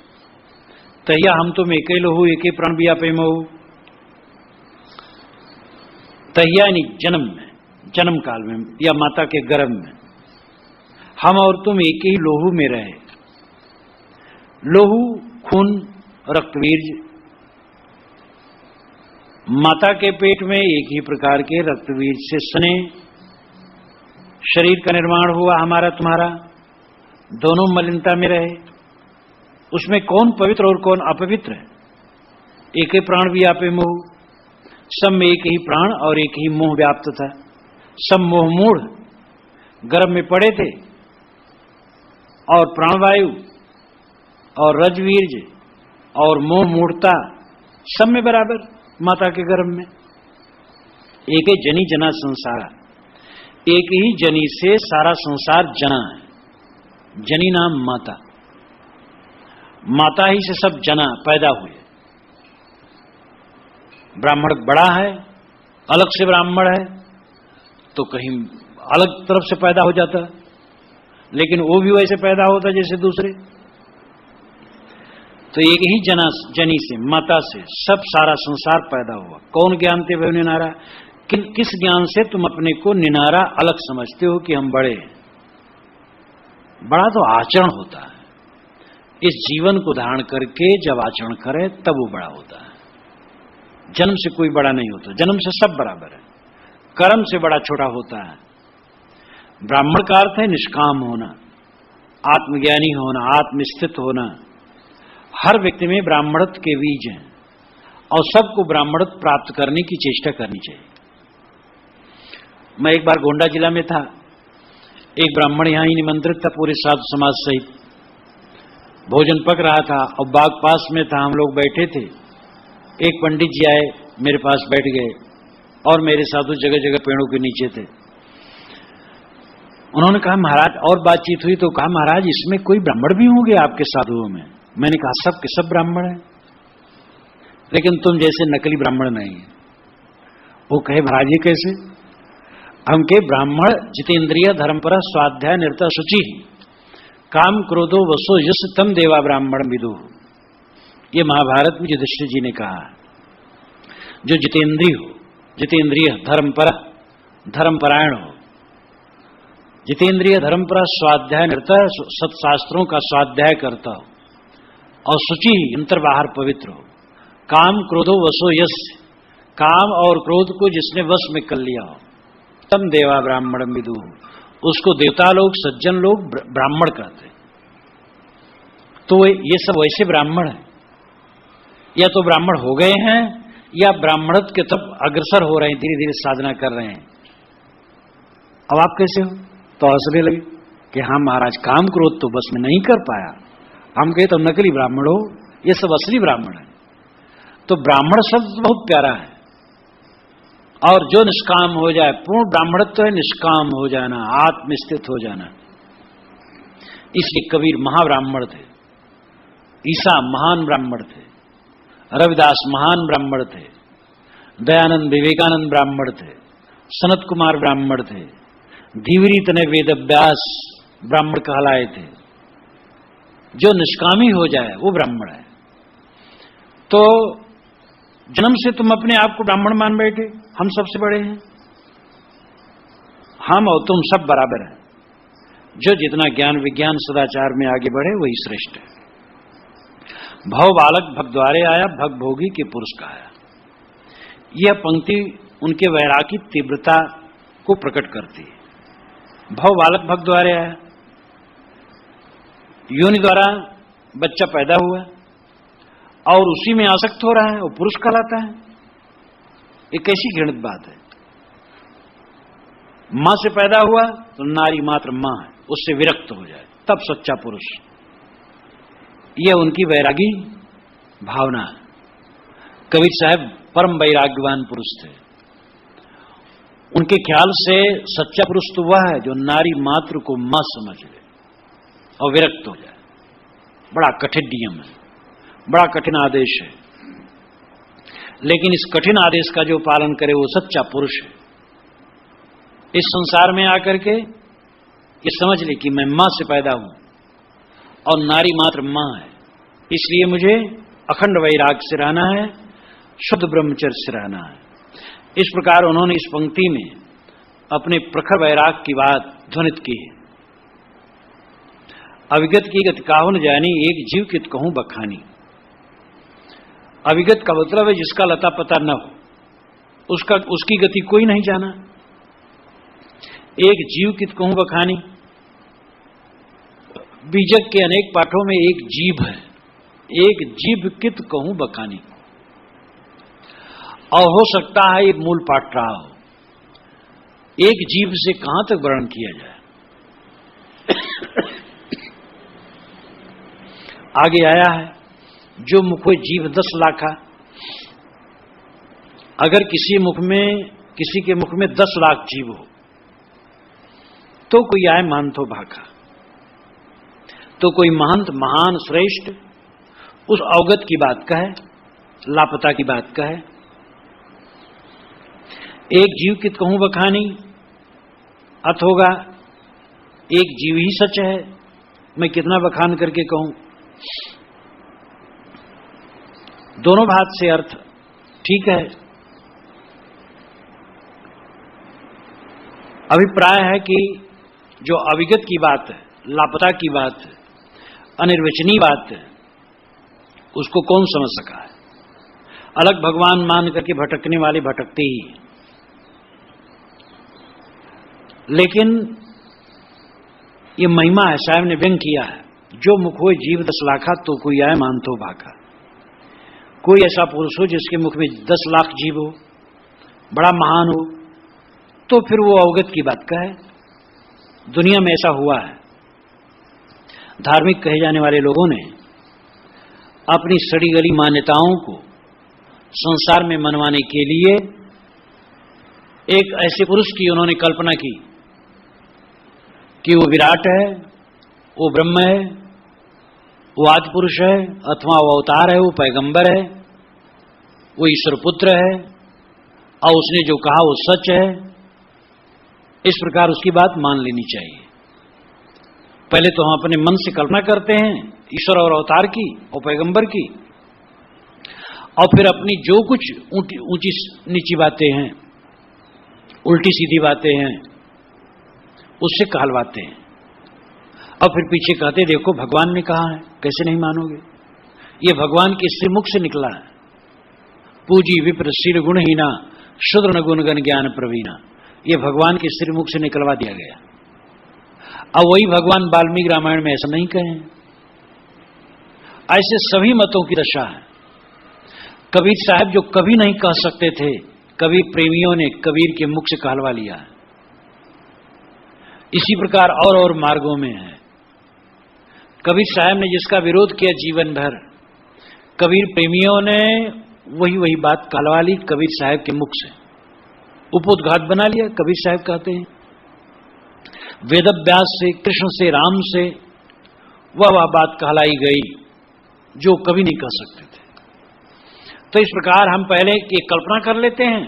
तैया हम तुम एके लोहू एके प्राण व्यापे मोहू। तैया यानी जन्म में, जन्म काल में या माता के गर्भ में हम और तुम एक ही लोहू में रहे। लोहू खून, रक्तवीर्य। माता के पेट में एक ही प्रकार के रक्तवीर्य से सने शरीर का निर्माण हुआ हमारा तुम्हारा, दोनों मलिनता में रहे। उसमें कौन पवित्र और कौन अपवित्र है? एक ही प्राण व्यापे मोह, सब में एक ही प्राण और एक ही मोह व्याप्त था। सब मोह मूढ़ गर्भ में पड़े थे और प्राणवायु और रजवीर्य और मोह मूढ़ता सब में बराबर माता के गर्भ में। एक ही जनी जना संसार, एक ही जनी से सारा संसार जना है। जनी नाम माता, माता ही से सब जना पैदा हुए। ब्राह्मण बड़ा है, अलग से ब्राह्मण है तो कहीं अलग तरफ से पैदा हो जाता, लेकिन वो भी वैसे पैदा होता जैसे दूसरे। तो एक ही जनी से माता से सब सारा संसार पैदा हुआ। कौन ज्ञानते भय निनारा, किस ज्ञान से तुम अपने को निनारा अलग समझते हो कि हम बड़े हैं? बड़ा तो आचरण होता है। इस जीवन को धारण करके जब आचरण करे तब वो बड़ा होता है। जन्म से कोई बड़ा नहीं होता, जन्म से सब बराबर है। कर्म से बड़ा छोटा होता है। ब्राह्मण का अर्थ है निष्काम होना, आत्मज्ञानी होना, आत्मस्थित होना। हर व्यक्ति में ब्राह्मणत्व के बीज हैं और सबको ब्राह्मणत्व प्राप्त करने की चेष्टा करनी चाहिए। मैं एक बार गोंडा जिला में था, एक ब्राह्मण यहां ही निमंत्रित था पूरे साधु समाज सहित। भोजन पक रहा था और बाग पास में था, हम लोग बैठे थे। एक पंडित जी आए, मेरे पास बैठ गए और मेरे साधु जगह जगह पेड़ों के नीचे थे। उन्होंने कहा महाराज, और बातचीत हुई तो कहा महाराज इसमें कोई ब्राह्मण भी होंगे आपके साधुओं में? मैंने कहा सब के सब ब्राह्मण हैं, लेकिन तुम जैसे नकली ब्राह्मण नहीं। वो कहे महाराज ये कैसे? हम के ब्राह्मण जितेंद्रिय धर्मपर स्वाध्याय निरत शुचि काम क्रोधो वसो यश तम देवा ब्राह्मण विदु। ये महाभारत में युधिष्ठिर जी ने कहा, जो जितेंद्रिय हो, जितेंद्रिय धर्मपर धर्मपरायण हो, जितेंद्रिय धर्मपर स्वाध्याय निरत सत्शास्त्रों का स्वाध्याय करता हो और शुचि अंतर बाहर पवित्र हो, काम क्रोधो वसो यश, काम और क्रोध को जिसने वश में कर लिया हो, तम देवा ब्राह्मण विदु, उसको देवता लोग सज्जन लोग ब्राह्मण कहते। तो ये सब वैसे ब्राह्मण है, या तो ब्राह्मण हो गए हैं या ब्राह्मणत्व के तरफ अग्रसर हो रहे हैं, धीरे धीरे साधना कर रहे हैं। अब आप कैसे हो? तो हंसने लगे कि हाँ महाराज, काम क्रोध तो बस में नहीं कर पाया। हम कहे तो नकली ब्राह्मण हो, ये सब असली ब्राह्मण है। तो ब्राह्मण शब्द बहुत प्यारा है। और जो निष्काम हो जाए, पूर्ण ब्राह्मणत्व है निष्काम हो जाना, आत्मस्थित हो जाना। इसलिए कबीर महाब्राह्मण थे, ईसा महान ब्राह्मण थे, रविदास महान ब्राह्मण थे, दयानंद विवेकानंद ब्राह्मण थे, सनत कुमार ब्राह्मण थे, धीवरी तने वेदव्यास ब्राह्मण कहलाए थे। जो निष्कामी हो जाए वो ब्राह्मण है। तो जन्म से तुम अपने आप को ब्राह्मण मान बैठे, हम सबसे बड़े हैं। हम और तुम सब बराबर हैं। जो जितना ज्ञान विज्ञान सदाचार में आगे बढ़े वही श्रेष्ठ है। भव बालक भग द्वारे आया, भग भोगी के पुरुष का आया। यह पंक्ति उनके वैराग की तीव्रता को प्रकट करती है। भव बालक भग द्वारे आया, योनि द्वारा बच्चा पैदा हुआ और उसी में आसक्त हो रहा है, वो पुरुष कहलाता है। ये कैसी घृणित बात है? मां से पैदा हुआ तो नारी मात्र मां है, उससे विरक्त हो जाए तब सच्चा पुरुष। यह उनकी वैरागी भावना है। कबीर साहब परम वैराग्यवान पुरुष थे। उनके ख्याल से सच्चा पुरुष तो वह है जो नारी मात्र को मां समझ ले और विरक्त हो जाए। बड़ा कठिन नियम है, बड़ा कठिन आदेश है, लेकिन इस कठिन आदेश का जो पालन करे वो सच्चा पुरुष है। इस संसार में आकर के ये समझ ले कि मैं मां से पैदा हूं और नारी मात्र मां है, इसलिए मुझे अखंड वैराग से रहना है, शुद्ध ब्रह्मचर्य से रहना है। इस प्रकार उन्होंने इस पंक्ति में अपने प्रखर वैराग की बात ध्वनित की है। अविगत की गति काहू न जानी, एक जीव कित कहूं बखानी। अविगत का मतलब है जिसका लता पता न हो, उसकी गति कोई नहीं जाना। एक जीव कित कहूं बखानी, बीजक के अनेक पाठों में एक जीव है, एक जीव कित कहूं बखानी। और हो सकता है ये मूल पाठ रहा हो, एक जीव से कहां तक वर्णन किया जाए। आगे आया है, जो मुख हुए जीव 10 लाखा। अगर किसी के मुख में 10 लाख जीव हो तो कोई आए मानतो भाखा, तो कोई महंत महान श्रेष्ठ उस अवगत की बात कहे, लापता की बात कहे। एक जीव कित कहूं बखानी, अथ होगा एक जीव ही सच है, मैं कितना बखान करके कहूं। दोनों बात से अर्थ ठीक है। अभिप्राय है कि जो अविगत की बात है, लापता की बात है, अनिर्वचनीय बात है, उसको कौन समझ सका है। अलग भगवान मान करके भटकने वाले भटकते ही। लेकिन ये महिमा है, साहब ने व्यंग किया है, जो मुख हो जीव 10 लाखा, तो कोई आए मानतो भाखा। कोई ऐसा पुरुष हो जिसके मुख में 10 लाख जीव हो, बड़ा महान हो, तो फिर वो अवगत की बात का है। दुनिया में ऐसा हुआ है। धार्मिक कहे जाने वाले लोगों ने अपनी सड़ी गली मान्यताओं को संसार में मनवाने के लिए एक ऐसे पुरुष की उन्होंने कल्पना की कि वो विराट है, वो ब्रह्म है, वो आदि पुरुष है, अथवा वो अवतार है, वो पैगंबर है, वो ईश्वर पुत्र है, और उसने जो कहा वो सच है। इस प्रकार उसकी बात मान लेनी चाहिए। पहले तो हम अपने मन से कल्पना करते हैं ईश्वर और अवतार की और पैगंबर की, और फिर अपनी जो कुछ ऊंची नीची बातें हैं, उल्टी सीधी बातें हैं, उससे कहलवाते हैं, और फिर पीछे कहते देखो भगवान ने कहा है। कैसे नहीं मानोगे? ये भगवान के श्री मुख से निकला है। पूजी विप्र सिर गुणहीना, शूद्र न गुणगण ज्ञान प्रवीणा। ये भगवान के श्री मुख से निकलवा दिया गया। अब वही भगवान वाल्मीकि रामायण में ऐसा नहीं कहे। ऐसे सभी मतों की दशा है। कबीर साहब जो कभी नहीं कह सकते थे, कबीर प्रेमियों ने कबीर के मुख से कहलवा लिया है। इसी प्रकार और मार्गों में है। कबीर साहब ने जिसका विरोध किया जीवन भर, कबीर प्रेमियों ने वही बात कहलवा ली कबीर साहब के मुख से, उपोद्घात बना लिया। कबीर साहब कहते हैं वेद व्यास से, कृष्ण से, राम से वह बात कहलाई गई जो कभी नहीं कह सकते थे। तो इस प्रकार हम पहले की कल्पना कर लेते हैं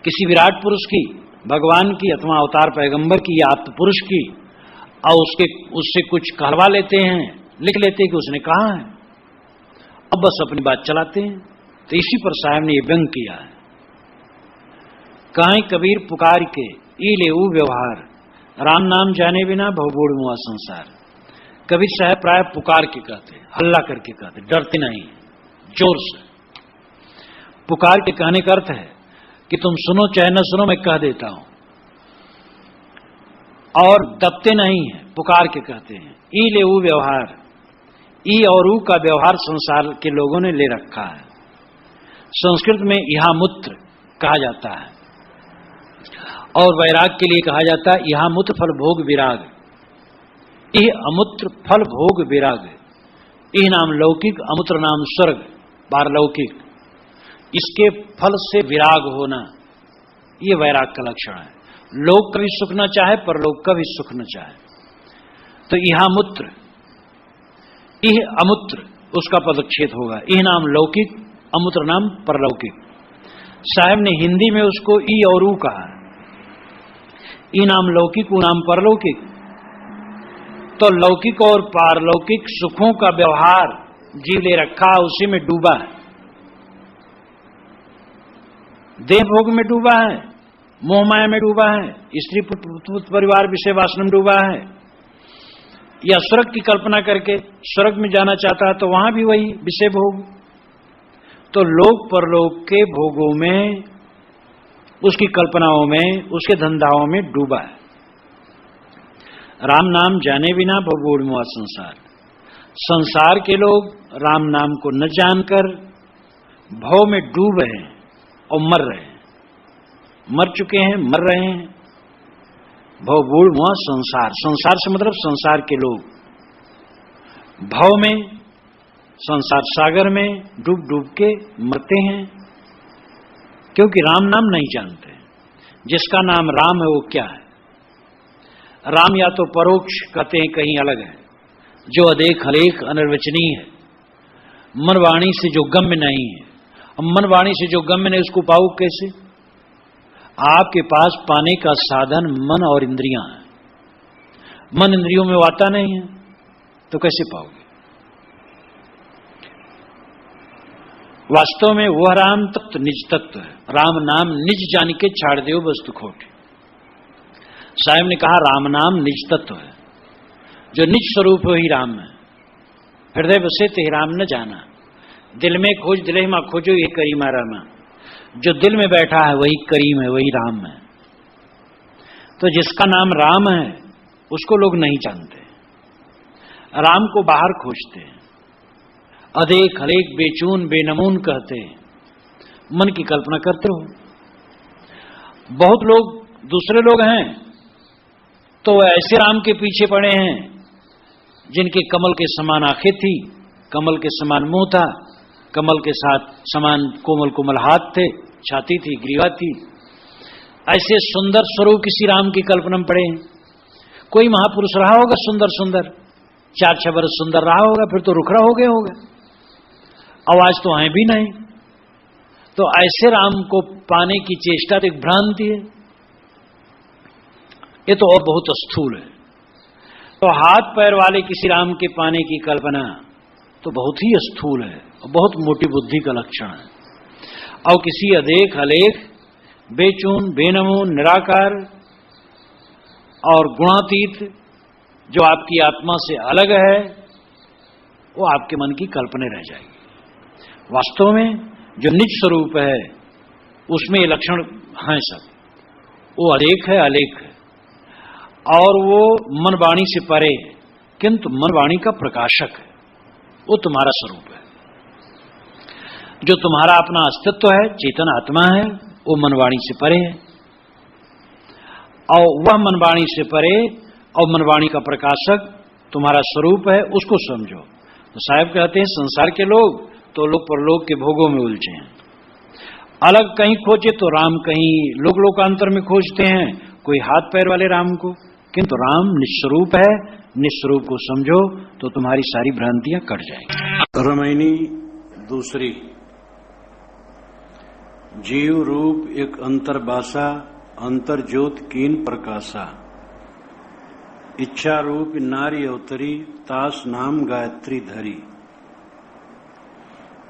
किसी विराट पुरुष की, भगवान की अथवा अवतार पैगंबर की या आप्त पुरुष की, और उससे कुछ कहलवा लेते हैं, लिख लेते हैं कि उसने कहा है, अब बस अपनी बात चलाते हैं। तो इसी पर साहब ने यह व्यंग किया है। कहीं कबीर पुकार के ई ले व्यवहार, राम नाम जाने बिना भवबूढ़ मुआ संसार। कबीर साहब प्राय पुकार के कहते, हल्ला करके कहते, डरते नहीं, जोर से। पुकार के कहने का अर्थ है कि तुम सुनो चाहे न सुनो, मैं कह देता हूं। और दबते नहीं है, पुकार के कहते हैं। ई ले व्यवहार, ई और ऊ का व्यवहार संसार के लोगों ने ले रखा है। संस्कृत में इहा मूत्र कहा जाता है, और वैराग के लिए कहा जाता है इहा मूत्र फल भोग विराग। यह अमूत्र फल भोग विराग, यह नाम लौकिक, अमूत्र नाम स्वर्ग पारलौकिक। इसके फल से विराग होना, यह वैराग का लक्षण है। लोक कभी सुख न चाहे, परलोक का भी सुख न चाहे। तो इहा मूत्र, यह अमूत्र उसका पदच्छेद होगा। यह नाम लौकिक, अमूत्र नाम परलौकिक। साहब ने हिंदी में उसको ई और ऊ कहा। ई नाम लौकिक, ऊ नाम परलौकिक। तो लौकिक और पारलौकिक सुखों का व्यवहार जीव ले रखा, उसी में डूबा है। देह भोग में डूबा है, मोह माया में डूबा है, स्त्री पुत्र परिवार विषय वासना में डूबा है, या स्वर्ग की कल्पना करके स्वर्ग में जाना चाहता है तो वहां भी वही विषय भोग। तो लोक परलोक के भोगों में, उसकी कल्पनाओं में, उसके धंधाओं में डूबा है। राम नाम जाने बिना भवबूढ़ मुआ संसार। संसार के लोग राम नाम को न जानकर भव में डूब रहे हैं और मर रहे हैं, मर चुके हैं, मर रहे हैं। भवबूढ़ मुआ संसार, संसार से मतलब संसार के लोग। भव में, संसार सागर में डूब डूब के मरते हैं, क्योंकि राम नाम नहीं जानते। जिसका नाम राम है वो क्या है? राम या तो परोक्ष कहते हैं, कहीं अलग है, जो अदेख अलेख अनिर्वचनीय है, मन वाणी से जो गम्य नहीं है। अब मन वाणी से जो गम्य नहीं, उसको पाओ कैसे? आपके पास पाने का साधन मन और इंद्रियां हैं। मन इंद्रियों में आता नहीं है तो कैसे पाओगे? वास्तव में वह राम तत्व निज तत्व है। राम नाम निज जान के छाड़ दो वस्तु खोट। साहब ने कहा राम नाम निज तत्व है, जो निज स्वरूप वही राम है। हृदय बसे ते राम न जाना, दिल में खोज दिले मां खोजो ये करीमा रामा। जो दिल में बैठा है वही करीम है, वही राम है। तो जिसका नाम राम है उसको लोग नहीं जानते, राम को बाहर खोजते हैं, अदेख अलेख बेचून बेनमून कहते हैं, मन की कल्पना करते हो। बहुत लोग दूसरे लोग हैं तो ऐसे राम के पीछे पड़े हैं जिनके कमल के समान आंखें थी, कमल के समान मुंह था, कमल के साथ समान कोमल कोमल हाथ थे, छाती थी, ग्रीवा थी। ऐसे सुंदर स्वरूप किसी राम की कल्पना में पड़े हैं। कोई महापुरुष रहा होगा सुंदर सुंदर, 4-6 वर्ष सुंदर रहा होगा, फिर तो रुखरा हो गया होगा, आवाज तो है भी नहीं। तो ऐसे राम को पाने की चेष्टा तो एक भ्रांति है, ये तो और बहुत स्थूल है। तो हाथ पैर वाले किसी राम के पाने की कल्पना तो बहुत ही स्थूल है और बहुत मोटी बुद्धि का लक्षण है। और किसी अदेख अलेख बेचून बेनमून निराकार और गुणातीत जो आपकी आत्मा से अलग है, वो आपके मन की कल्पना रह जाएगी। वास्तव में जो निज स्वरूप है उसमें ये लक्षण हैं सब। वो अलेख है, अलेख है, और वो मन वाणी से परे है, किंतु मन वाणी का प्रकाशक है। वो तुम्हारा स्वरूप है। जो तुम्हारा अपना अस्तित्व है, चेतन आत्मा है, वो मनवाणी से परे है। और वह मनवाणी से परे और मनवाणी का प्रकाशक तुम्हारा स्वरूप है, उसको समझो। तो साहब कहते हैं संसार के लोग तो लोक परलोक के भोगों में उलझे हैं। अलग कहीं खोजे तो राम कहीं लोक लोकांतर में खोजते हैं, कोई हाथ पैर वाले राम को, किंतु राम निस्वरूप है। निस्वरूप को समझो तो तुम्हारी सारी भ्रांतियां कट जाएंगी। रमैनी दूसरी। जीव रूप एक अंतर्बासा, अंतर ज्योत कीन प्रकाशा। इच्छा रूप नारी अवतरी, तास नाम गायत्री धरी।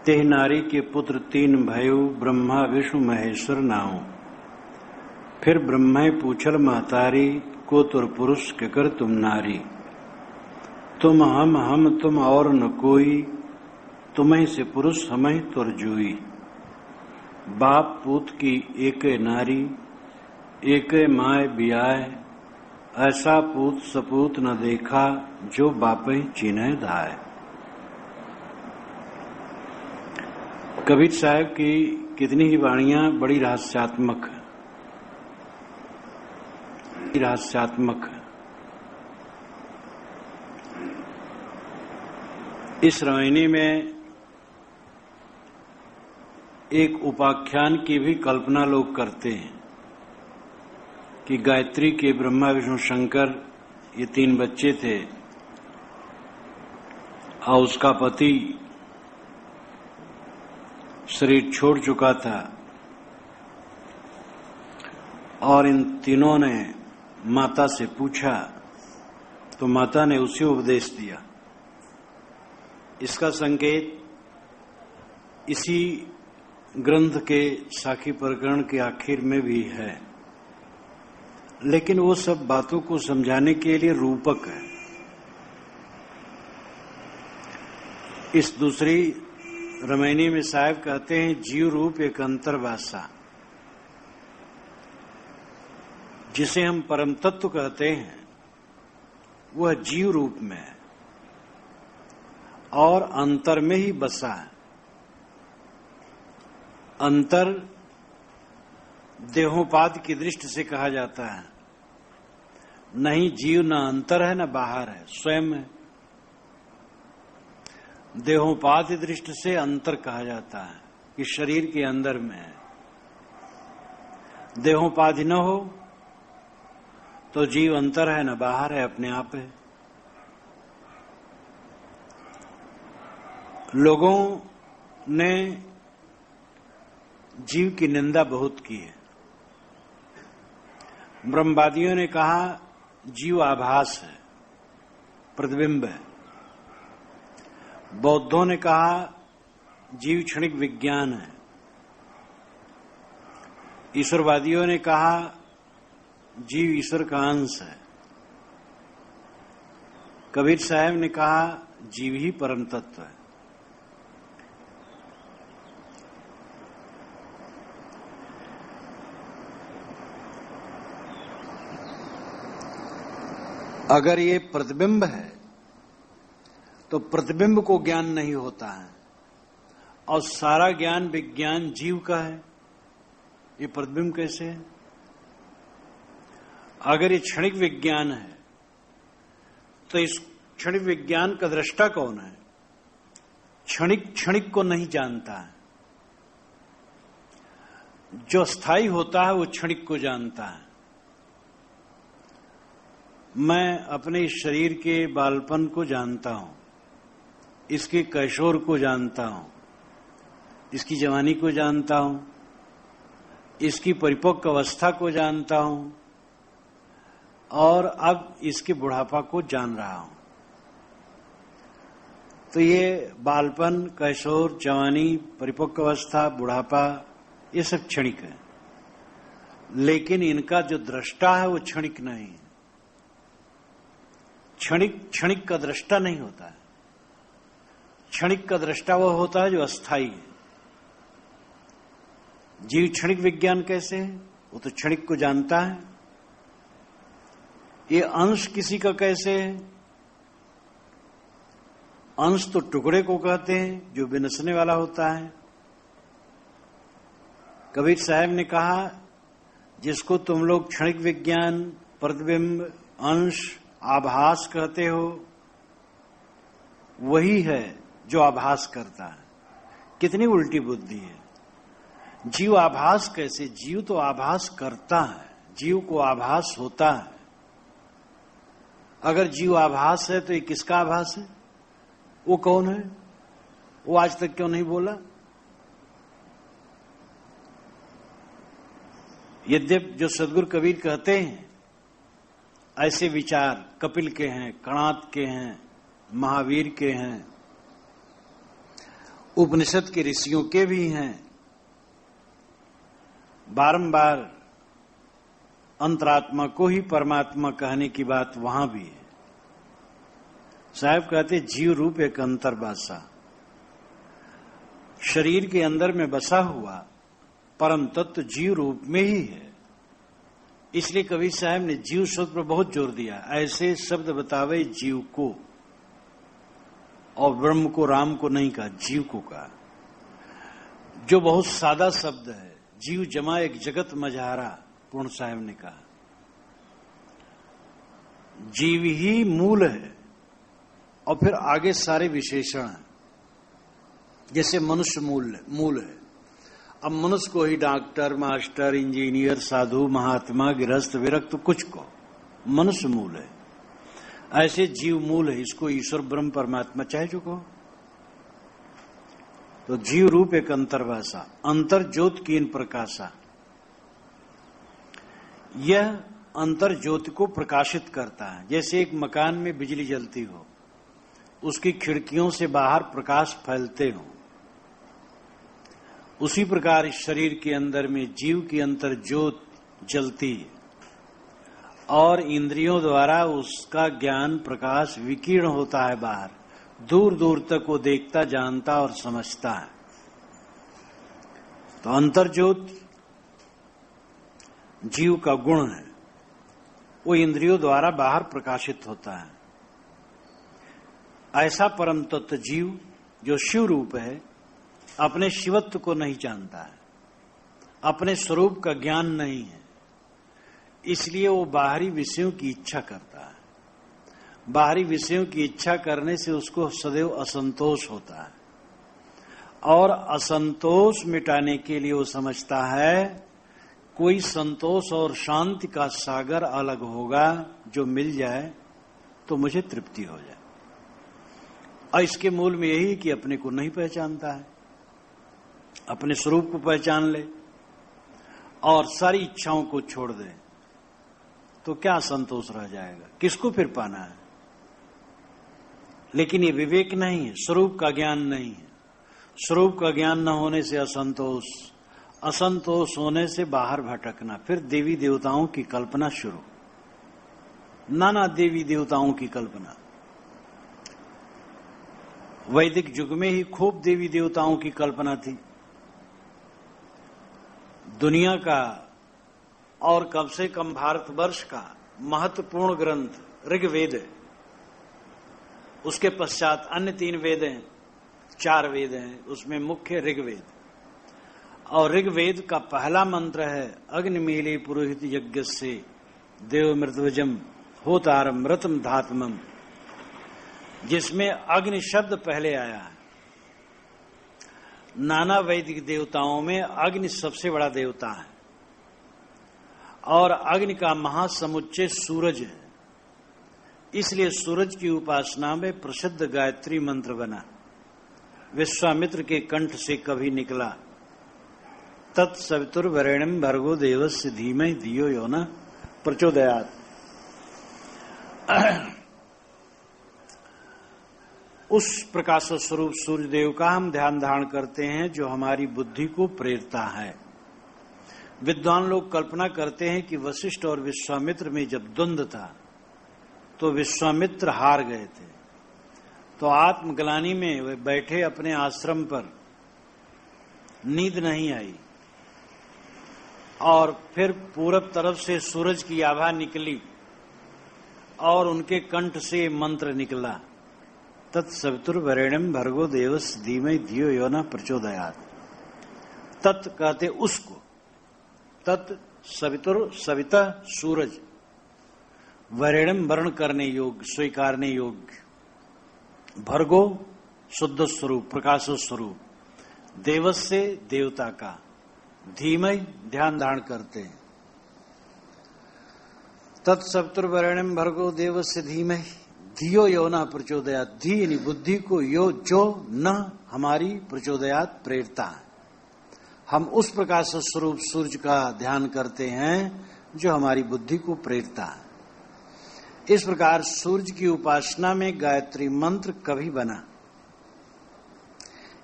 तेह नारी के पुत्र 3 भयो, ब्रह्मा विष्णु महेश्वर नाओ। फिर ब्रह्मा पूछल महतारी, को तुर पुरुष के कर तुम नारी। तुम हम तुम और न कोई, तुम्हें से पुरुष हमें तुर जोई। बाप पूत की एक नारी, एक माय बियाय। ऐसा पूत सपूत न देखा, जो बापे चिन्ह धाय। कबीर साहब की कितनी ही वाणियां बड़ी रहस्यात्मक है, रहस्यात्मक है। इस रामायणी में एक उपाख्यान की भी कल्पना लोग करते हैं कि गायत्री के ब्रह्मा विष्णु शंकर ये 3 बच्चे थे और उसका पति शरीर छोड़ चुका था और इन तीनों ने माता से पूछा तो माता ने उसे उपदेश दिया। इसका संकेत इसी ग्रंथ के साखी प्रकरण के आखिर में भी है, लेकिन वो सब बातों को समझाने के लिए रूपक है। इस दूसरी रामायणी में साहब कहते हैं जीव रूप एक अंतर्वासा, जिसे हम परम तत्व कहते हैं वह जीव रूप में है और अंतर में ही बसा है। अंतर देहोपात की दृष्टि से कहा जाता है, नहीं जीव न अंतर है न बाहर है, स्वयं है। देहोपाधि दृष्टि से अंतर कहा जाता है कि शरीर के अंदर में है। देहोपाधि न हो तो जीव अंतर है, न बाहर है, अपने आप है। लोगों ने जीव की निंदा बहुत की है। ब्रह्मवादियों ने कहा जीव आभास है, प्रतिबिंब है। बौद्धों ने कहा जीव क्षणिक विज्ञान है। ईश्वरवादियों ने कहा जीव ईश्वर का अंश है। कबीर साहब ने कहा जीव ही परम तत्व है। अगर ये प्रतिबिंब है तो प्रतिबिंब को ज्ञान नहीं होता है, और सारा ज्ञान विज्ञान जीव का है। ये प्रतिबिंब कैसे है? अगर ये क्षणिक विज्ञान है तो इस क्षणिक विज्ञान का दृष्टा कौन है? क्षणिक क्षणिक को नहीं जानता है। जो स्थायी होता है वो क्षणिक को जानता है। मैं अपने इस शरीर के बालपन को जानता हूं, इसके कैशोर को जानता हूं, इसकी जवानी को जानता हूं, इसकी परिपक्व अवस्था को जानता हूं, और अब इसके बुढ़ापा को जान रहा हूं। तो ये बालपन, कैशोर, जवानी, परिपक्व अवस्था, बुढ़ापा, ये सब क्षणिक है। लेकिन इनका जो दृष्टा है वो क्षणिक नहीं है। क्षणिक का दृष्टा नहीं होता है। क्षणिक का दृष्टा वह होता है जो अस्थायी है। जीव क्षणिक विज्ञान कैसे है? वो तो क्षणिक को जानता है। ये अंश किसी का कैसे है? अंश तो टुकड़े को कहते हैं जो विनसने वाला होता है। कबीर साहब ने कहा जिसको तुम लोग क्षणिक विज्ञान, प्रतिबिंब, अंश, आभास कहते हो, वही है जो आभास करता है। कितनी उल्टी बुद्धि है। जीव आभास कैसे? जीव तो आभास करता है, जीव को आभास होता है। अगर जीव आभास है तो ये किसका आभास है? वो कौन है? वो आज तक क्यों नहीं बोला? यद्यप जो सदगुरु कबीर कहते हैं ऐसे विचार कपिल के हैं, कणाद के हैं, महावीर के हैं, उपनिषद के ऋषियों के भी हैं। बारंबार अंतरात्मा को ही परमात्मा कहने की बात वहां भी है। साहब कहते जीव रूप एक अंतर्बासा, शरीर के अंदर में बसा हुआ परम तत्व जीव रूप में ही है। इसलिए कबीर साहब ने जीव शब्द पर बहुत जोर दिया। ऐसे शब्द बतावे जीव को, और ब्रह्म को, राम को नहीं कहा, जीव को कहा, जो बहुत सादा शब्द है। जीव जमा एक जगत मझारा, पूर्ण साहब ने कहा। जीव ही मूल है और फिर आगे सारे विशेषण हैं। जैसे मनुष्य मूल है। अब मनुष्य को ही डॉक्टर, मास्टर, इंजीनियर, साधु, महात्मा, गृहस्थ, विरक्त, कुछ को मनुष्य मूल है। ऐसे जीव मूल है। इसको ईश्वर, ब्रह्म, परमात्मा चाहे जो कहो। तो जीव रूप एक अंतर्भाषा, अंतर ज्योत कीन प्रकाशा। यह अंतर ज्योति को प्रकाशित करता है। जैसे एक मकान में बिजली जलती हो, उसकी खिड़कियों से बाहर प्रकाश फैलते हो, उसी प्रकार इस शरीर के अंदर में जीव की अंतर ज्योत जलती है और इंद्रियों द्वारा उसका ज्ञान प्रकाश विकीर्ण होता है बाहर। दूर दूर तक वो देखता, जानता और समझता है। तो अंतर ज्योत जीव का गुण है। वो इंद्रियों द्वारा बाहर प्रकाशित होता है। ऐसा परम तत्व जीव जो शिव रूप है, अपने शिवत्व को नहीं जानता है, अपने स्वरूप का ज्ञान नहीं है। इसलिए वो बाहरी विषयों की इच्छा करता है। बाहरी विषयों की इच्छा करने से उसको सदैव असंतोष होता है, और असंतोष मिटाने के लिए वो समझता है कोई संतोष और शांति का सागर अलग होगा जो मिल जाए तो मुझे तृप्ति हो जाए। और इसके मूल में यही कि अपने को नहीं पहचानता है, अपने स्वरूप को पहचान ले और सारी इच्छाओं को छोड़ दे तो क्या संतोष रह जाएगा, किसको फिर पाना है। लेकिन ये विवेक नहीं है, स्वरूप का ज्ञान नहीं है। स्वरूप का ज्ञान न होने से असंतोष, असंतोष होने से बाहर भटकना, फिर देवी देवताओं की कल्पना शुरू, नाना देवी देवताओं की कल्पना। वैदिक युग में ही खूब देवी देवताओं की कल्पना थी। दुनिया का और कम से कम भारतवर्ष का महत्वपूर्ण ग्रंथ ऋग्वेद है, उसके पश्चात अन्य 3 वेद हैं, 4 वेद हैं, उसमें मुख्य ऋग्वेद। और ऋग्वेद का पहला मंत्र है अग्निमीले पुरोहित यज्ञ से देव मृतवजम होतारम मृतम धात्मम, जिसमें अग्नि शब्द पहले आया है। नाना वैदिक देवताओं में अग्नि सबसे बड़ा देवता है और अग्नि का महासमुच्चय सूरज है। इसलिए सूरज की उपासना में प्रसिद्ध गायत्री मंत्र बना, विश्वामित्र के कंठ से कभी निकला, तत्सवितुर्वरेण्यं भर्गो देवस्य धीमहि धियो यो न प्रचोदयात्। उस प्रकाश स्वरूप सूर्य देव का हम ध्यान धारण करते हैं जो हमारी बुद्धि को प्रेरता है। विद्वान लोग कल्पना करते हैं कि वशिष्ठ और विश्वामित्र में जब द्वंद्व था तो विश्वामित्र हार गए थे, तो आत्मग्लानि में वे बैठे अपने आश्रम पर, नींद नहीं आई और फिर पूरब तरफ से सूरज की आभा निकली और उनके कंठ से मंत्र निकला, तत्सवितुर्वरेण्यं भर्गो देवस्य धीमहि धियो यो न प्रचोदयात्। तत् कहते उसको, तत् सवितुर सविता सूरज, वरेण्यम वर्ण करने योग्य, स्वीकारने योग्य, भर्गो शुद्ध स्वरूप प्रकाश स्वरूप, देवस्य देवता का, धीमहि ध्यान धारण करते हैं। तत्सवितुर्वरेण्यम भर्गो देवस्य धीमहि धियो यो न प्रचोदयात्। धी यानी बुद्धि को, यो जो न हमारी प्रचोदयात् प्रेरता है। हम उस प्रकाश स्वरूप सूर्य का ध्यान करते हैं जो हमारी बुद्धि को प्रेरता है। इस प्रकार सूर्य की उपासना में गायत्री मंत्र कभी बना।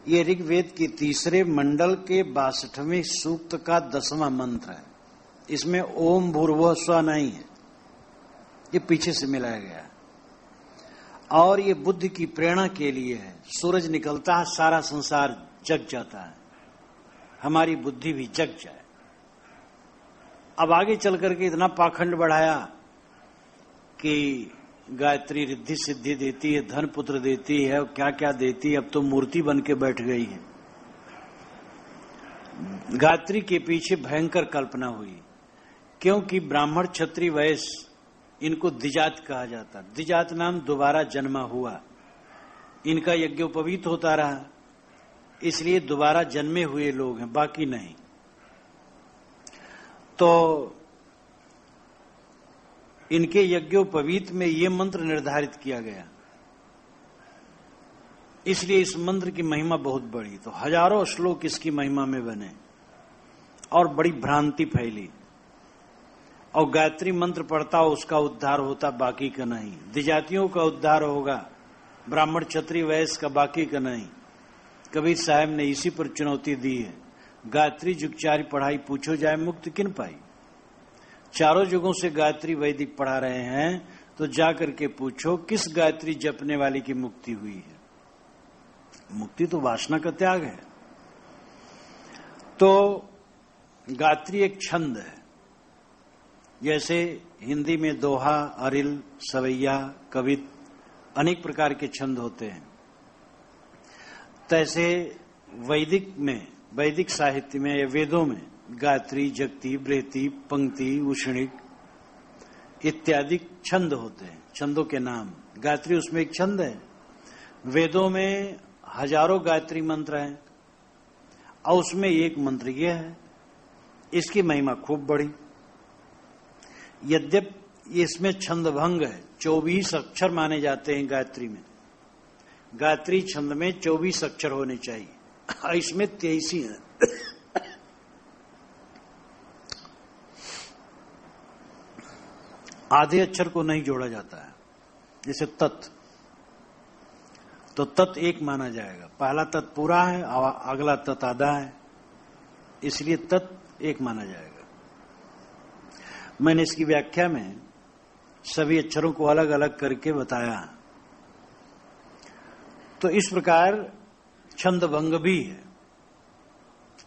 ये ऋग्वेद के 3 मंडल के 62वें सूक्त का 10वां मंत्र है। इसमें ओम भूर्भुवः स्वः नहीं है, ये पीछे से मिलाया गया है और ये बुद्धि की प्रेरणा के लिए है। सूरज निकलता है, सारा संसार जग जाता है, हमारी बुद्धि भी जग जाए। अब आगे चल करके इतना पाखंड बढ़ाया कि गायत्री रिद्धि सिद्धि देती है, धन पुत्र देती है, क्या क्या देती है, अब तो मूर्ति बन के बैठ गई है। गायत्री के पीछे भयंकर कल्पना हुई, क्योंकि ब्राह्मण क्षत्रिय वैश्य इनको द्विजात कहा जाता। द्विजात नाम दोबारा जन्मा हुआ, इनका यज्ञोपवीत होता रहा, इसलिए दोबारा जन्मे हुए लोग हैं, बाकी नहीं। तो इनके यज्ञोपवीत में ये मंत्र निर्धारित किया गया, इसलिए इस मंत्र की महिमा बहुत बड़ी। तो हजारों श्लोक इसकी महिमा में बने और बड़ी भ्रांति फैली, और गायत्री मंत्र पढ़ता हो उसका उद्धार होता, बाकी का नहीं। द्विजातियों का उद्धार होगा, ब्राह्मण क्षत्रिय वैश्य का बाकी का नहीं। कबीर साहब ने इसी पर चुनौती दी है, गायत्री जुगचारी पढ़ाई पूछो जाए मुक्ति किन पाई। चारों युगों से गायत्री वैदिक पढ़ा रहे हैं, तो जाकर के पूछो किस गायत्री जपने वाली की मुक्ति हुई है। मुक्ति तो वासना का त्याग है। तो गायत्री एक छंद है, जैसे हिंदी में दोहा, अरिल, सवैया, कवित, अनेक प्रकार के छंद होते हैं, तैसे वैदिक साहित्य में या वेदों में गायत्री, जगती, बृहति, पंक्ति, उषणिक इत्यादि छंद होते हैं। छंदों के नाम। गायत्री उसमें एक छंद है। वेदों में हजारों गायत्री मंत्र हैं और उसमें एक मंत्र यह है। इसकी महिमा खूब बड़ी। यद्यपि इसमें छंद भंग है, 24 अक्षर माने जाते हैं गायत्री में। गायत्री छंद में 24 अक्षर होने चाहिए, इसमें 23 ही है। आधे अक्षर को नहीं जोड़ा जाता है, जैसे तत्, तो तत् एक माना जाएगा। पहला तत् पूरा है, अगला तत् आधा है, इसलिए तत् एक माना जाएगा। मैंने इसकी व्याख्या में सभी अक्षरों को अलग अलग करके बताया। तो इस प्रकार छंद भंग भी है,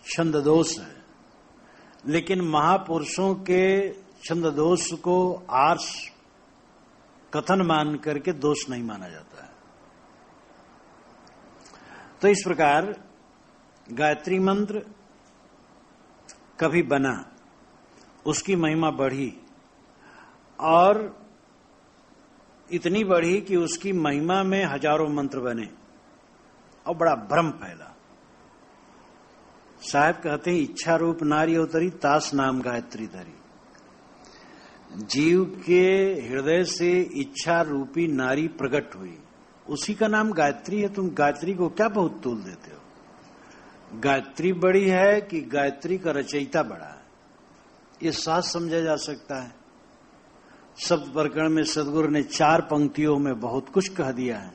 छंद दोष है, लेकिन महापुरुषों के छंद दोष को आर्ष कथन मान करके दोष नहीं माना जाता है। तो इस प्रकार गायत्री मंत्र कभी बना, उसकी महिमा बढ़ी और इतनी बढ़ी कि उसकी महिमा में हजारों मंत्र बने और बड़ा भ्रम फैला। साहब कहते हैं, इच्छा रूप नारी अवतरी, तास नाम गायत्री धरी। जीव के हृदय से इच्छा रूपी नारी प्रकट हुई, उसी का नाम गायत्री है। तुम गायत्री को क्या बहुत तूल देते हो? गायत्री बड़ी है कि गायत्री का रचयिता बड़ा है? ये साफ समझा जा सकता है। शब्द प्रकरण में सदगुरु ने 4 पंक्तियों में बहुत कुछ कह दिया है।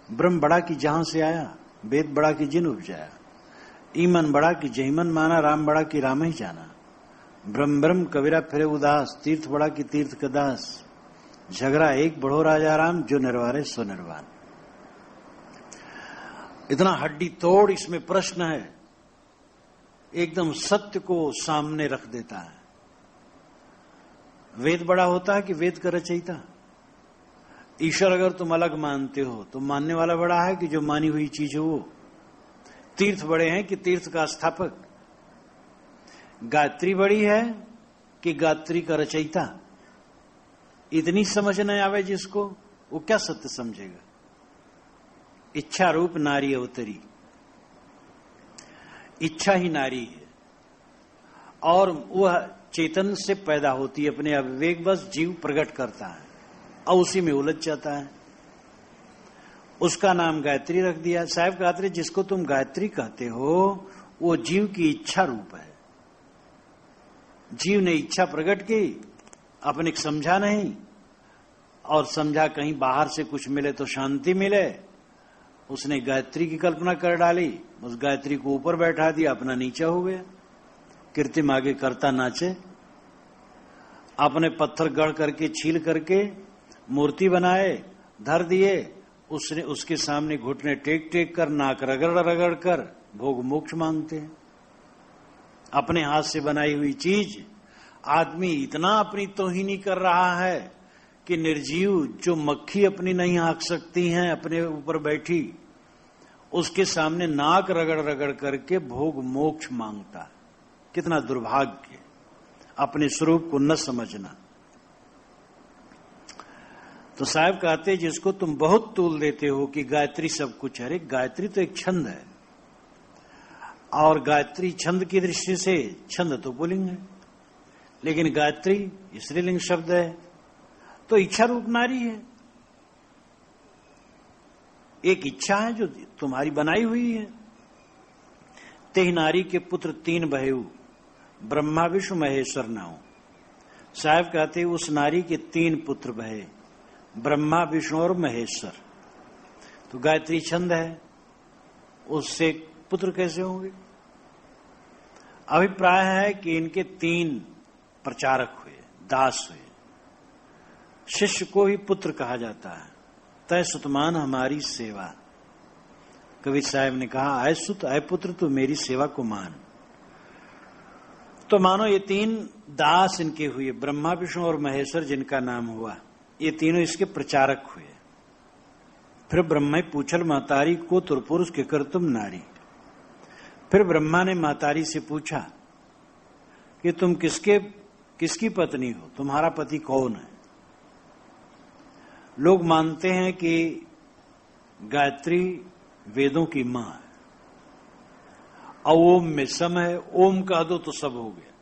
ब्रह्म बड़ा कि जहां से आया, वेद बड़ा कि जिन उपजाया, ईमन बड़ा कि जहीमन माना, राम बड़ा कि राम ही जाना। ब्रह्म ब्रह्म कबीरा फिरे उदास, तीर्थ बड़ा कि तीर्थ का दास, झगड़ा एक बढ़ो राजा राम, जो निर्वारे सो निर्वाण। इतना हड्डी तोड़ इसमें प्रश्न है, एकदम सत्य को सामने रख देता है। वेद बड़ा होता है कि वेद का रचयिता? ईश्वर अगर तुम अलग मानते हो तो मानने वाला बड़ा है कि जो मानी हुई चीज हो वो? तीर्थ बड़े हैं कि तीर्थ का स्थापक? गायत्री बड़ी है कि गायत्री का रचयिता? इतनी समझ न आवे जिसको, वो क्या सत्य समझेगा? इच्छा रूप नारी अवतरी, इच्छा ही नारी है और वह चेतन से पैदा होती है, अपने अविवेक बस जीव प्रकट करता है और उसी में उलझ जाता है। उसका नाम गायत्री रख दिया। साहब गायत्री जिसको तुम गायत्री कहते हो वो जीव की इच्छा रूप है। जीव ने इच्छा प्रकट की, अपने समझा नहीं, और समझा कहीं बाहर से कुछ मिले तो शांति मिले, उसने गायत्री की कल्पना कर डाली, उस गायत्री को ऊपर बैठा दिया, अपना नीचा हो गया। कृत्रिम आगे करता नाचे। अपने पत्थर गढ़ करके छील करके मूर्ति बनाए, धर दिए, उसने उसके सामने घुटने टेक टेक कर, नाक रगड़ रगड़ कर भोग मोक्ष मांगते हैं। अपने हाथ से बनाई हुई चीज आदमी इतना अपनी तौहीनी कर रहा है कि निर्जीव जो मक्खी अपनी नहीं हाँक सकती हैं अपने ऊपर बैठी, उसके सामने नाक रगड़ रगड़ करके भोग मोक्ष मांगता है। कितना दुर्भाग्य, अपने स्वरूप को न समझना। तो साहब कहते जिसको तुम बहुत तूल देते हो कि गायत्री सब कुछ है। अरे गायत्री तो एक छंद है, और गायत्री छंद की दृष्टि से छंद तो पुल्लिंग है, लेकिन गायत्री स्त्रीलिंग शब्द है। तो इच्छा रूप नारी है, एक इच्छा है जो तुम्हारी बनाई हुई है। तेहि नारी के पुत्र 3 बहेऊ, ब्रह्मा विष्णु महेश्वर नाऊ। साहब कहते उस नारी के 3 पुत्र बहे, ब्रह्मा विष्णु और महेश्वर। तो गायत्री छंद है, उससे पुत्र कैसे होंगे? अभिप्राय है कि इनके 3 प्रचारक हुए, दास हुए। शिष्य को ही पुत्र कहा जाता है। तय सुतमान हमारी सेवा। कबीर साहब ने कहा, आय सुत आय पुत्र तू मेरी सेवा को मान। तो मानो ये 3 दास इनके हुए, ब्रह्मा विष्णु और महेश्वर जिनका नाम हुआ, ये तीनों इसके प्रचारक हुए। फिर ब्रह्मा पूछल महतारी को तुरपुरुष के कर तुम नारी। फिर ब्रह्मा ने महतारी से पूछा कि तुम किसकी पत्नी हो, तुम्हारा पति कौन है? लोग मानते हैं कि गायत्री वेदों की मां है। ओम में सम है, ओम कह दो तो सब हो गया।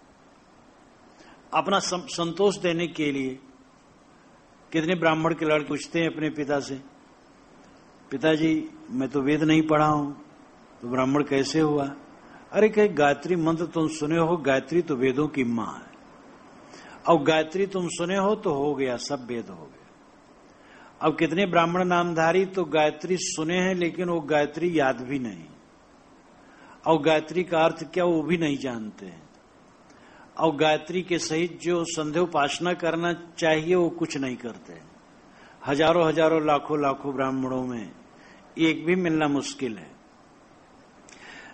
अपना संतोष देने के लिए कितने ब्राह्मण के लड़के पूछते हैं अपने पिता से, पिताजी मैं तो वेद नहीं पढ़ा हूं, तो ब्राह्मण कैसे हुआ? अरे कहे गायत्री मंत्र तुम सुने हो, गायत्री तो वेदों की मां है, और गायत्री तुम सुने हो तो हो गया, सब वेद हो गया। अब कितने ब्राह्मण नामधारी तो गायत्री सुने हैं लेकिन वो गायत्री याद भी नहीं, और गायत्री का अर्थ क्या वो भी नहीं जानते हैं, और गायत्री के सहित जो संध्या उपासना करना चाहिए वो कुछ नहीं करते। हजारों हजारों लाखों लाखों ब्राह्मणों में एक भी मिलना मुश्किल है,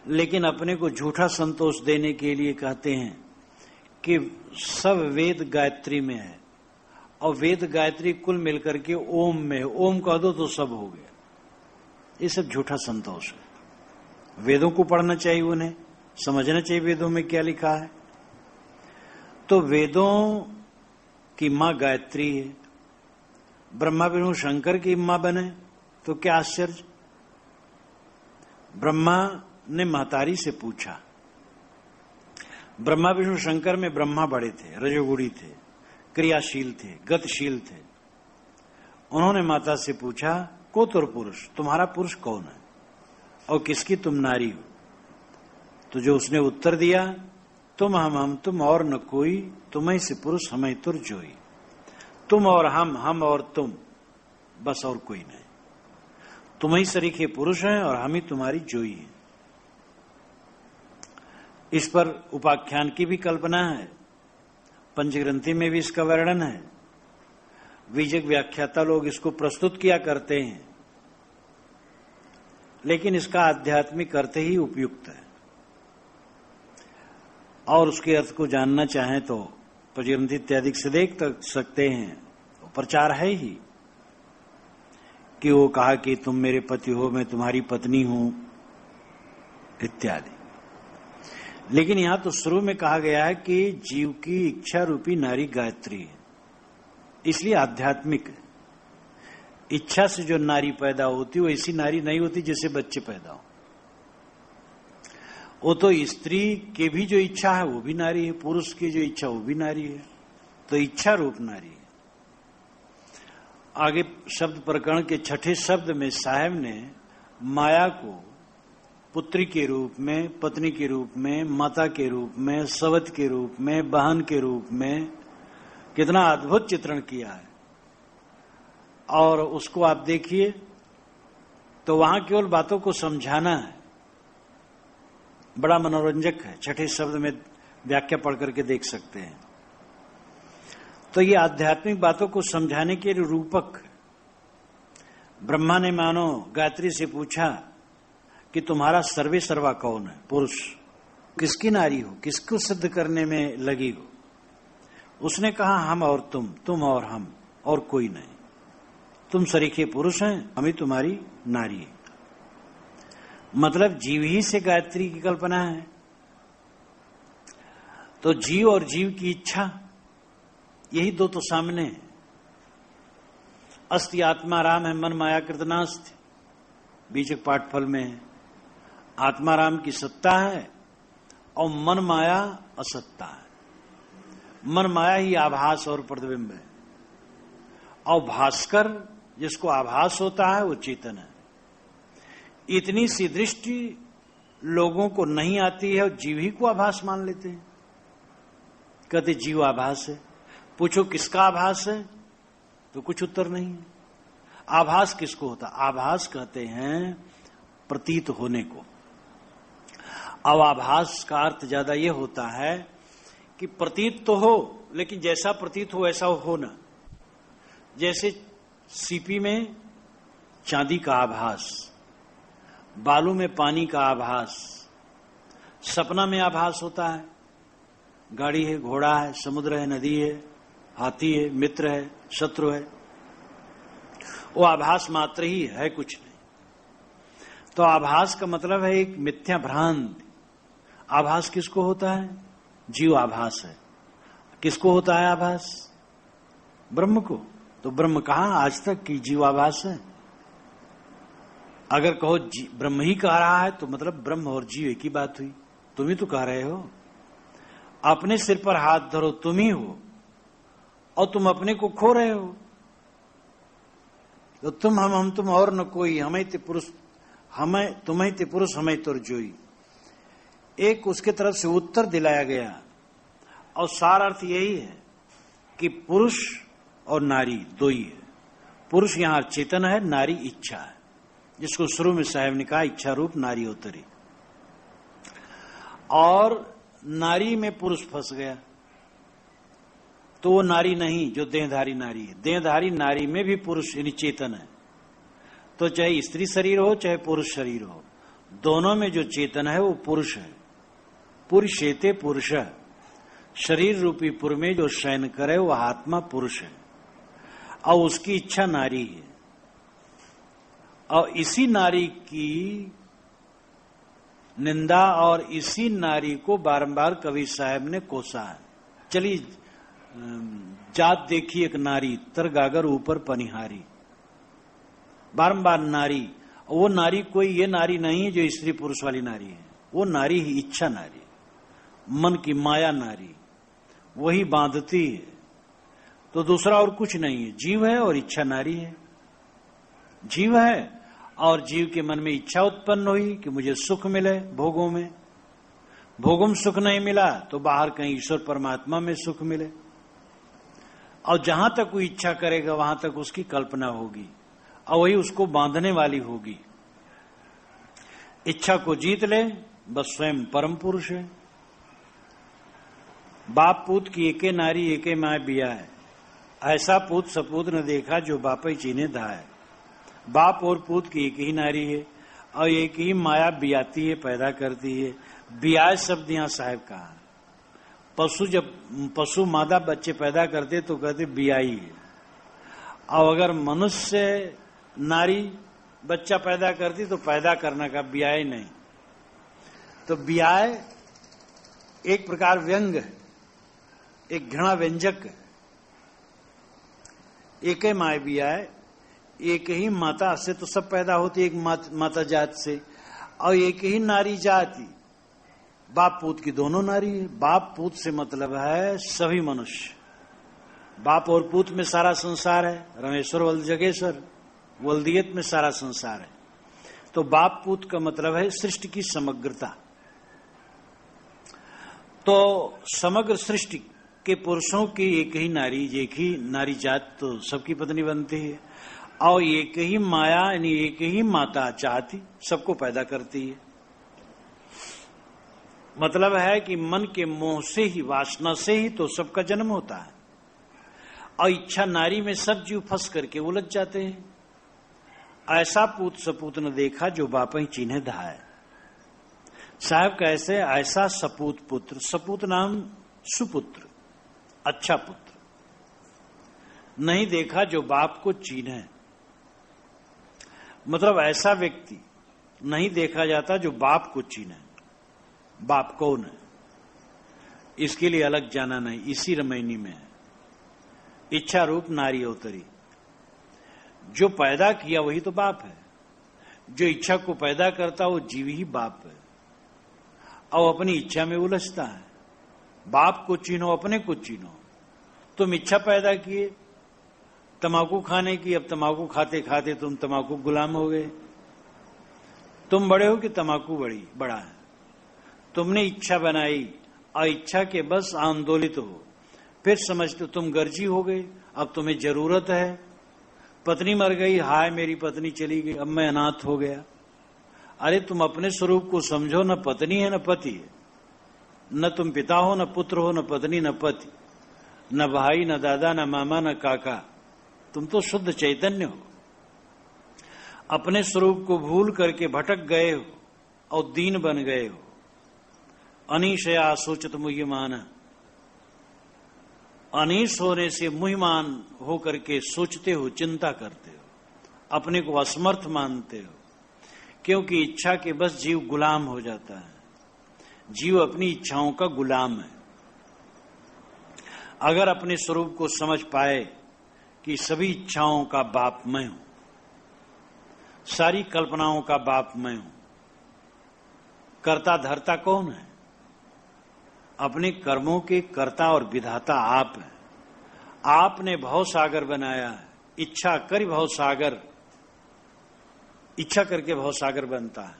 लेकिन अपने को झूठा संतोष देने के लिए कहते हैं कि सब वेद गायत्री में है, और वेद गायत्री कुल मिलकर के ओम में है, ओम कह दो तो सब हो गया। ये सब झूठा संतोष है। वेदों को पढ़ना चाहिए, उन्हें समझना चाहिए वेदों में क्या लिखा है। तो वेदों की मां गायत्री है, ब्रह्मा विष्णु शंकर की मां बने तो क्या आश्चर्य। ब्रह्मा ने महतारी से पूछा, ब्रह्मा विष्णु शंकर में ब्रह्मा बड़े थे, रजोगुणी थे, क्रियाशील थे, गतिशील थे। उन्होंने माता से पूछा, को तुर पुरुष, तुम्हारा पुरुष कौन है और किसकी तुम नारी हो? तो जो उसने उत्तर दिया, तुम हम तुम और न कोई, तुम्हें से पुरुष हमें तुर जोई। तुम और हम और तुम, बस और कोई नहीं। तुम्हें सरीखे पुरुष हैं और हम ही तुम्हारी जोई हैं। इस पर उपाख्यान की भी कल्पना है, पंचग्रंथि में भी इसका वर्णन है। बीजक व्याख्याता लोग इसको प्रस्तुत किया करते हैं, लेकिन इसका आध्यात्मिक अर्थ ही उपयुक्त है, और उसके अर्थ को जानना चाहें तो पंचग्रंथि इत्यादि से देख सकते हैं। प्रचार है ही कि वो कहा कि तुम मेरे पति हो, मैं तुम्हारी पत्नी हूं इत्यादि। लेकिन यहां तो शुरू में कहा गया है कि जीव की इच्छा रूपी नारी गायत्री है, इसलिए आध्यात्मिक है। इच्छा से जो नारी पैदा होती वो ऐसी नारी नहीं होती जैसे बच्चे पैदा हो। वो तो स्त्री की भी जो इच्छा है वो भी नारी है, पुरुष की जो इच्छा वो भी नारी है, तो इच्छा रूप नारी है। आगे शब्द प्रकरण के छठे शब्द में साहब ने माया को पुत्री के रूप में, पत्नी के रूप में, माता के रूप में, सवत के रूप में, बहन के रूप में कितना अद्भुत चित्रण किया है। और उसको आप देखिए तो वहां केवल बातों को समझाना है, बड़ा मनोरंजक है। छठे शब्द में व्याख्या पढ़ करके देख सकते हैं। तो ये आध्यात्मिक बातों को समझाने के लिए रूपक है। ब्रह्मा ने मानो गायत्री से पूछा कि तुम्हारा सर्वे सर्वा कौन है? पुरुष। किसकी नारी हो, किसको सिद्ध करने में लगी हो? उसने कहा हम और तुम और हम, और कोई नहीं। तुम सरीखे पुरुष हैं, हम ही तुम्हारी नारी है। मतलब जीव ही से गायत्री की कल्पना है। तो जीव और जीव की इच्छा, यही दो तो सामने है। अस्ति आत्मा राम है, मन माया कृतनास्ति, बीजक पाठफल में है। आत्मा राम की सत्ता है और मन माया असत्ता है। मन माया ही आभास और प्रतिबिंब है, और भास्कर जिसको आभास होता है वो चेतन है। इतनी सी दृष्टि लोगों को नहीं आती है और जीव ही को आभास मान लेते हैं। कहते जीव आभास है। पूछो किसका आभास है तो कुछ उत्तर नहीं है। आभास किसको होता? आभास कहते हैं प्रतीत होने को। अब आभास का अर्थ ज्यादा यह होता है कि प्रतीत तो हो, लेकिन जैसा प्रतीत हो ऐसा हो ना। जैसे सीपी में चांदी का आभास, बालू में पानी का आभास, सपना में आभास होता है। गाड़ी है, घोड़ा है, समुद्र है, नदी है, हाथी है, मित्र है, शत्रु है, वो आभास मात्र ही है, कुछ नहीं। तो आभास का मतलब है एक मिथ्या भ्रांति। आभास किसको होता है? जीव आभास है। किसको होता है आभास? ब्रह्म को। तो ब्रह्म कहां आज तक की जीवाभास है। अगर कहो ब्रह्म ही कह रहा है तो मतलब ब्रह्म और जीव एक ही बात हुई। तुम ही तो कह रहे हो। अपने सिर पर हाथ धरो, तुम ही हो, और तुम अपने को खो रहे हो। तो तुम हम तुम और न कोई, हमें ते पुरुष, हमें तुम्हें ते पुरुष हमें तुर जोई। एक उसके तरफ से उत्तर दिलाया गया और सार अर्थ यही है कि पुरुष और नारी दो ही है। पुरुष यहां चेतन है, नारी इच्छा है, जिसको शुरू में साहब ने कहा इच्छा रूप नारी उतरी। और नारी में पुरुष फंस गया तो वो नारी नहीं जो देहधारी नारी है। देहधारी नारी में भी पुरुष यानी चेतन है। तो चाहे स्त्री शरीर हो चाहे पुरुष शरीर हो, दोनों में जो चेतन है वो पुरुष है। पुरुषेते पुरुष, शरीर रूपी पुर में जो शयन करे वो आत्मा पुरुष है और उसकी इच्छा नारी है। और इसी नारी की निंदा और इसी नारी को बारंबार कवि साहब ने कोसा है। चलिए जात देखी एक नारी, तर गागर ऊपर पनिहारी। बारंबार नारी, वो नारी कोई ये नारी नहीं है जो स्त्री पुरुष वाली नारी है। वो नारी ही इच्छा नारी, मन की माया नारी, वही बांधती है। तो दूसरा और कुछ नहीं है। जीव है और इच्छा नारी है। जीव है और जीव के मन में इच्छा उत्पन्न हुई कि मुझे सुख मिले भोगों में। भोगों में सुख नहीं मिला तो बाहर कहीं ईश्वर परमात्मा में सुख मिले। और जहां तक वो इच्छा करेगा वहां तक उसकी कल्पना होगी और वही उसको बांधने वाली होगी। इच्छा को जीत ले बस स्वयं परम पुरुष है। बाप पूत की एके नारी एके माय बिया है, ऐसा पूत सपूत न देखा जो बाप ही चीने धाय। बाप और पूत की एक ही नारी है और एक ही माया बियाती है, पैदा करती है। बियाय शब्द यहां साहब कहा। जब पशु मादा बच्चे पैदा करते तो कहते बियाई है। और अगर मनुष्य नारी बच्चा पैदा करती तो पैदा करना का बियाय नहीं। तो बियाय एक प्रकार व्यंग है, एक घृणा व्यंजक है। एक ही माय बियाय, एक ही माता से तो सब पैदा होती, एक माता जात से, और एक ही नारी जाति। बाप पूत की दोनों नारी है। बाप पूत से मतलब है सभी मनुष्य। बाप और पूत में सारा संसार है। रमेश्वर वल जगेश्वर वल्दियत में सारा संसार है। तो बाप पूत का मतलब है सृष्टि की समग्रता। तो समग्र सृष्टि के पुरुषों की एक ही नारी जात तो सबकी पत्नी बनती है। और एक ही माया यानी एक ही माता चाहती सबको पैदा करती है। मतलब है कि मन के मोह से ही, वासना से ही तो सबका जन्म होता है। और इच्छा नारी में सब जीव फंस करके उलझ जाते हैं। ऐसा पूत सपूत न देखा जो बाप ही चिन्ह धाय। साहब कैसे? ऐसा सपूत पुत्र, सपूत नाम सुपुत्र, अच्छा पुत्र नहीं देखा जो बाप को चिन्ह। मतलब ऐसा व्यक्ति नहीं देखा जाता जो बाप को चिन्ह। बाप कौन है इसके लिए अलग जाना नहीं, इसी रमैनी में है। इच्छा रूप नारी अवतरी। जो पैदा किया वही तो बाप है। जो इच्छा को पैदा करता वो जीव ही बाप है और अपनी इच्छा में उलझता है। बाप को चीनो, अपने को चीनो। तुम इच्छा पैदा किए तंबाकू खाने की, अब तंबाकू खाते खाते तुम तंबाकू गुलाम हो गए। तुम बड़े हो कि तंबाकू बड़ा है। तुमने इच्छा बनाई और इच्छा के बस आंदोलित हो, फिर समझते तुम गर्जी हो गए। अब तुम्हें जरूरत है। पत्नी मर गई, हाय मेरी पत्नी चली गई, अब मैं अनाथ हो गया। अरे तुम अपने स्वरूप को समझो, न पत्नी है न पति है, न तुम पिता हो न पुत्र हो, न पत्नी न पति, न भाई न दादा न मामा न काका। तुम तो शुद्ध चैतन्य हो। अपने स्वरूप को भूल करके भटक गए हो और दीन बन गए हो। अनीशया सोचत मुह्यमान, अनीश होने से मुह्यमान होकर के सोचते हो, चिंता करते हो, अपने को असमर्थ मानते हो। क्योंकि इच्छा के बस जीव गुलाम हो जाता है। जीव अपनी इच्छाओं का गुलाम है। अगर अपने स्वरूप को समझ पाए कि सभी इच्छाओं का बाप मैं हूं, सारी कल्पनाओं का बाप मैं हूं। कर्ता धर्ता कौन है? अपने कर्मों के कर्ता और विधाता आप हैं। आपने भव सागर बनाया है, इच्छा कर भव सागर, इच्छा करके भव सागर बनता है।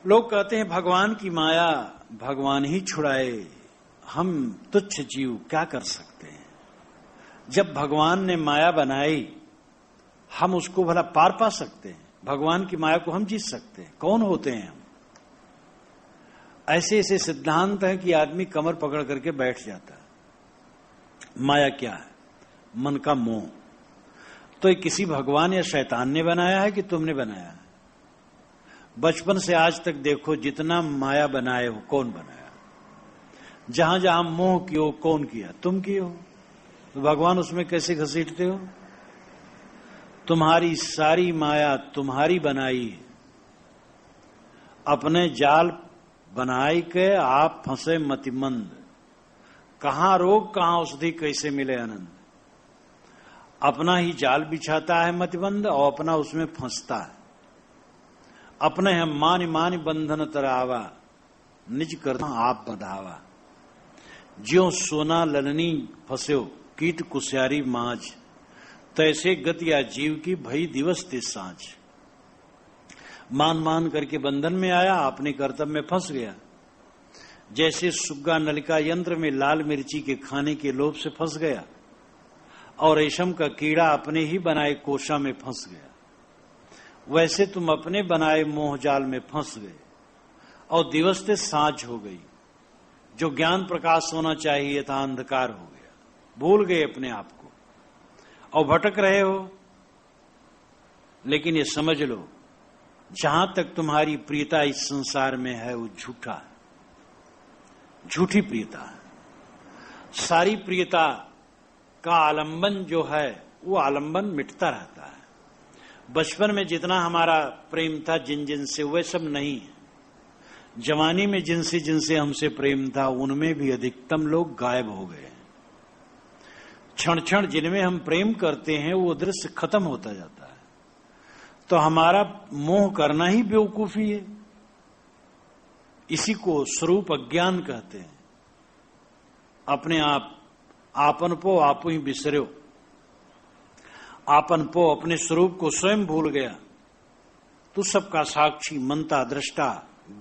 लोग कहते हैं भगवान की माया भगवान ही छुड़ाए, हम तुच्छ जीव क्या कर सकते हैं। जब भगवान ने माया बनाई, हम उसको भला पार पा सकते हैं? भगवान की माया को हम जीत सकते हैं? कौन होते हैं हम? ऐसे ऐसे सिद्धांत है कि आदमी कमर पकड़ करके बैठ जाता है। माया क्या है? मन का मोह। तो ये किसी भगवान या शैतान ने बनाया है कि तुमने बनाया है? बचपन से आज तक देखो, जितना माया बनाए हो, कौन बनाया? जहां जहां मोह कियो, कौन किया? तुम किए हो। तो भगवान उसमें कैसे घसीटते हो? तुम्हारी सारी माया तुम्हारी बनाई है। अपने जाल बनाई के आप फंसे मतिमंद, कहां रोग कहां औषधि, कैसे मिले आनंद। अपना ही जाल बिछाता है मतिमंद और अपना उसमें फंसता है। अपने हम मान मान बंधन तरावा, निज करता आप बधावा। ज्यो सोना ललनी फंस्यो, कीट कुश्यारी माज, तैसे गति या जीव की भई दिवस ते सांझ। मान मान करके बंधन में आया, अपने कर्तव्य में फंस गया। जैसे सुग्गा नलिका यंत्र में लाल मिर्ची के खाने के लोभ से फंस गया, और रेशम का कीड़ा अपने ही बनाए कोशा में फंस गया। वैसे तुम अपने बनाए मोह जाल में फंस गए और दिवस से सांझ हो गई। जो ज्ञान प्रकाश होना चाहिए था, अंधकार हो गया। भूल गए अपने आप को और भटक रहे हो। लेकिन ये समझ लो, जहां तक तुम्हारी प्रियता इस संसार में है, वो झूठा है, झूठी प्रियता है। सारी प्रियता का आलंबन जो है, वो आलंबन मिटता रहता है। बचपन में जितना हमारा प्रेम था जिन जिन से, वह सब नहीं है। जवानी में जिनसे जिनसे हमसे प्रेम था, उनमें भी अधिकतम लोग गायब हो गए। क्षण क्षण जिनमें हम प्रेम करते हैं, वो दृश्य खत्म होता जाता है। तो हमारा मोह करना ही बेवकूफी है। इसी को स्वरूप अज्ञान कहते हैं। अपने आप आपन पो आपू ही बिसर्यो। आपन पो अपने स्वरूप को स्वयं भूल गया। तू सबका साक्षी, मनता, दृष्टा,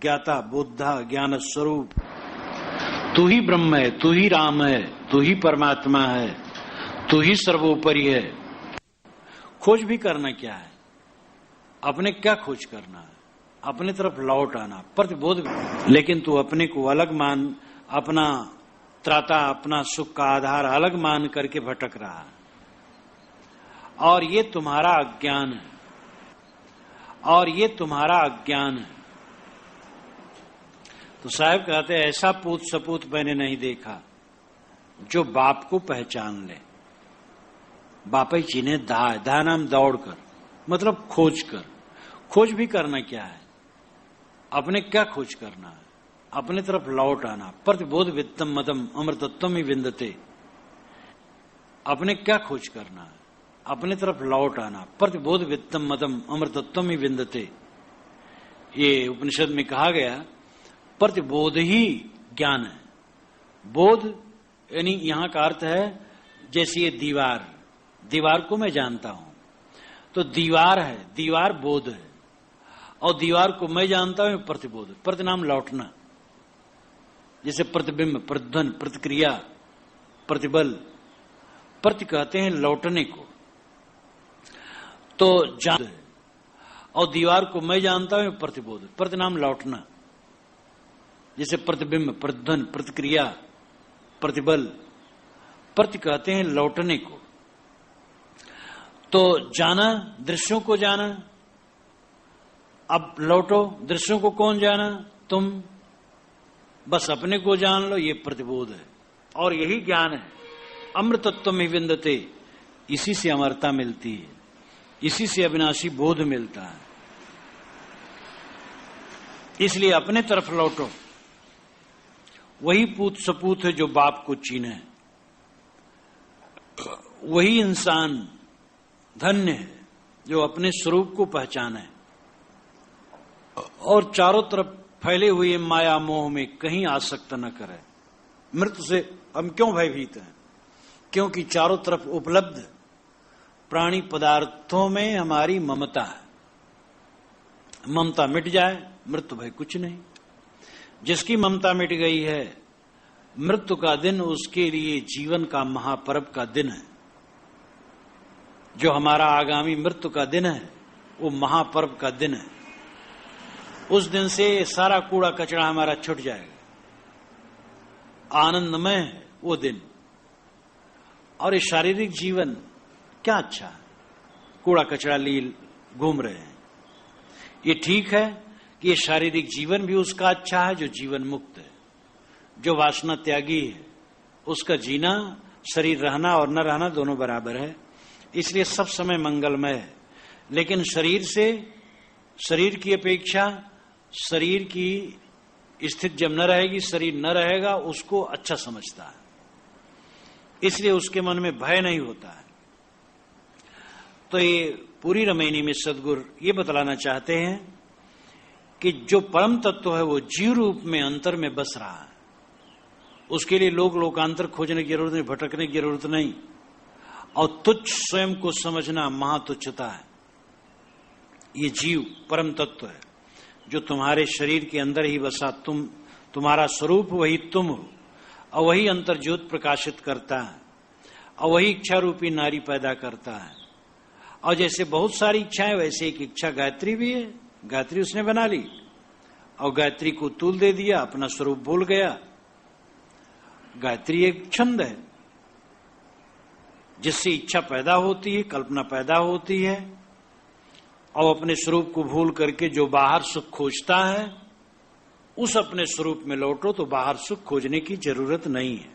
ज्ञाता, बोधा, ज्ञान स्वरूप। तू ही ब्रह्म है, तू ही राम है, तू ही परमात्मा है, तू ही सर्वोपरि है। खोज भी करना क्या है? अपने क्या खोज करना है? अपने तरफ लौट आना, प्रतिबोध। लेकिन तू अपने को अलग मान, अपना त्राता, अपना सुख का आधार अलग मान करके भटक रहा है। और ये तुम्हारा अज्ञान है, और ये तुम्हारा अज्ञान है। तो साहब कहते हैं, ऐसा पूत सपूत मैंने नहीं देखा जो बाप को पहचान ले। बाप ही चिन्हे दा नाम दौड़ कर, मतलब खोज कर। खोज भी करना क्या है? अपने क्या खोज करना है? अपने तरफ लौट आना। प्रतिबोध वित्तम मदम अमृतत्वम ही विंदते। अपने क्या खोज करना है? अपने तरफ लौट आना। प्रतिबोध वित्तम मदम अमृतत्वम ही विंदते। ये उपनिषद में कहा गया, प्रतिबोध ही ज्ञान है। बोध यानी यहां का अर्थ है, जैसे ये दीवार, दीवार को मैं जानता हूं, तो दीवार है, दीवार बोध है। और दीवार को मैं जानता हूं, प्रतिबोध। प्रतिनाम लौटना। जैसे प्रतिबिंब, प्रतिध्वनि, प्रतिक्रिया, प्रतिबल। प्रति कहते हैं लौटने को। तो जान है, और दीवार को मैं जानता हूं, प्रतिबोध। प्रतिनाम लौटना। जैसे प्रतिबिंब, प्रतिध्वनि, प्रतिक्रिया, प्रतिबल। प्रति कहते हैं लौटने को। तो जाना, दृश्यों को जाना। अब लौटो, दृश्यों को कौन जाना? तुम। बस अपने को जान लो, ये प्रतिबोध है। और यही ज्ञान है। अमृतत्व में विंदते। इसी से अमरता मिलती है, इसी से अविनाशी बोध मिलता है। इसलिए अपने तरफ लौटो। वही पूत सपूत है जो बाप को चीने। वही इंसान धन्य है जो अपने स्वरूप को पहचाने और चारों तरफ फैले हुए माया मोह में कहीं आसक्त न करे। मृत्यु से हम क्यों भयभीत हैं? क्योंकि चारों तरफ उपलब्ध प्राणी पदार्थों में हमारी ममता है। ममता मिट जाए, मृत्यु भय कुछ नहीं। जिसकी ममता मिट गई है, मृत्यु का दिन उसके लिए जीवन का महापर्व का दिन है। जो हमारा आगामी मृत्यु का दिन है, वो महापर्व का दिन है। उस दिन से सारा कूड़ा कचरा हमारा छूट जाएगा। आनंदमय है वो दिन। और ये शारीरिक जीवन क्या अच्छा है, कूड़ा कचरा लिए घूम रहे हैं। ये ठीक है कि ये शारीरिक जीवन भी उसका अच्छा है जो जीवन मुक्त है, जो वासना त्यागी है। उसका जीना, शरीर रहना और न रहना दोनों बराबर है, इसलिए सब समय मंगलमय है। लेकिन शरीर की अपेक्षा शरीर की स्थिति जब न रहेगी, शरीर न रहेगा, उसको अच्छा समझता है। इसलिए उसके मन में भय नहीं होता है। तो ये पूरी रामायणी में सद्गुरु ये बतलाना चाहते हैं कि जो परम तत्व है वो जीव रूप में अंतर में बस रहा है। उसके लिए लोकांतर खोजने की जरूरत नहीं, भटकने की जरूरत नहीं। और तुच्छ स्वयं को समझना महातुच्छता है। ये जीव परम तत्व है जो तुम्हारे शरीर के अंदर ही बसा। तुम्हारा स्वरूप वही तुम हो और वही अंतर ज्योत प्रकाशित करता है और वही इच्छा रूपी नारी पैदा करता है। और जैसे बहुत सारी इच्छाएं, वैसे एक इच्छा गायत्री भी है। गायत्री उसने बना ली और गायत्री को तूल दे दिया, अपना स्वरूप भूल गया। गायत्री एक छंद है जिससे इच्छा पैदा होती है, कल्पना पैदा होती है। और अपने स्वरूप को भूल करके जो बाहर सुख खोजता है, उस अपने स्वरूप में लौटो तो बाहर सुख खोजने की जरूरत नहीं है।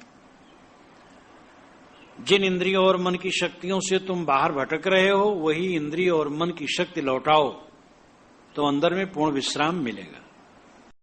जिन इंद्रियों और मन की शक्तियों से तुम बाहर भटक रहे हो, वही इंद्रिय और मन की शक्ति लौटाओ तो अंदर में पूर्ण विश्राम मिलेगा।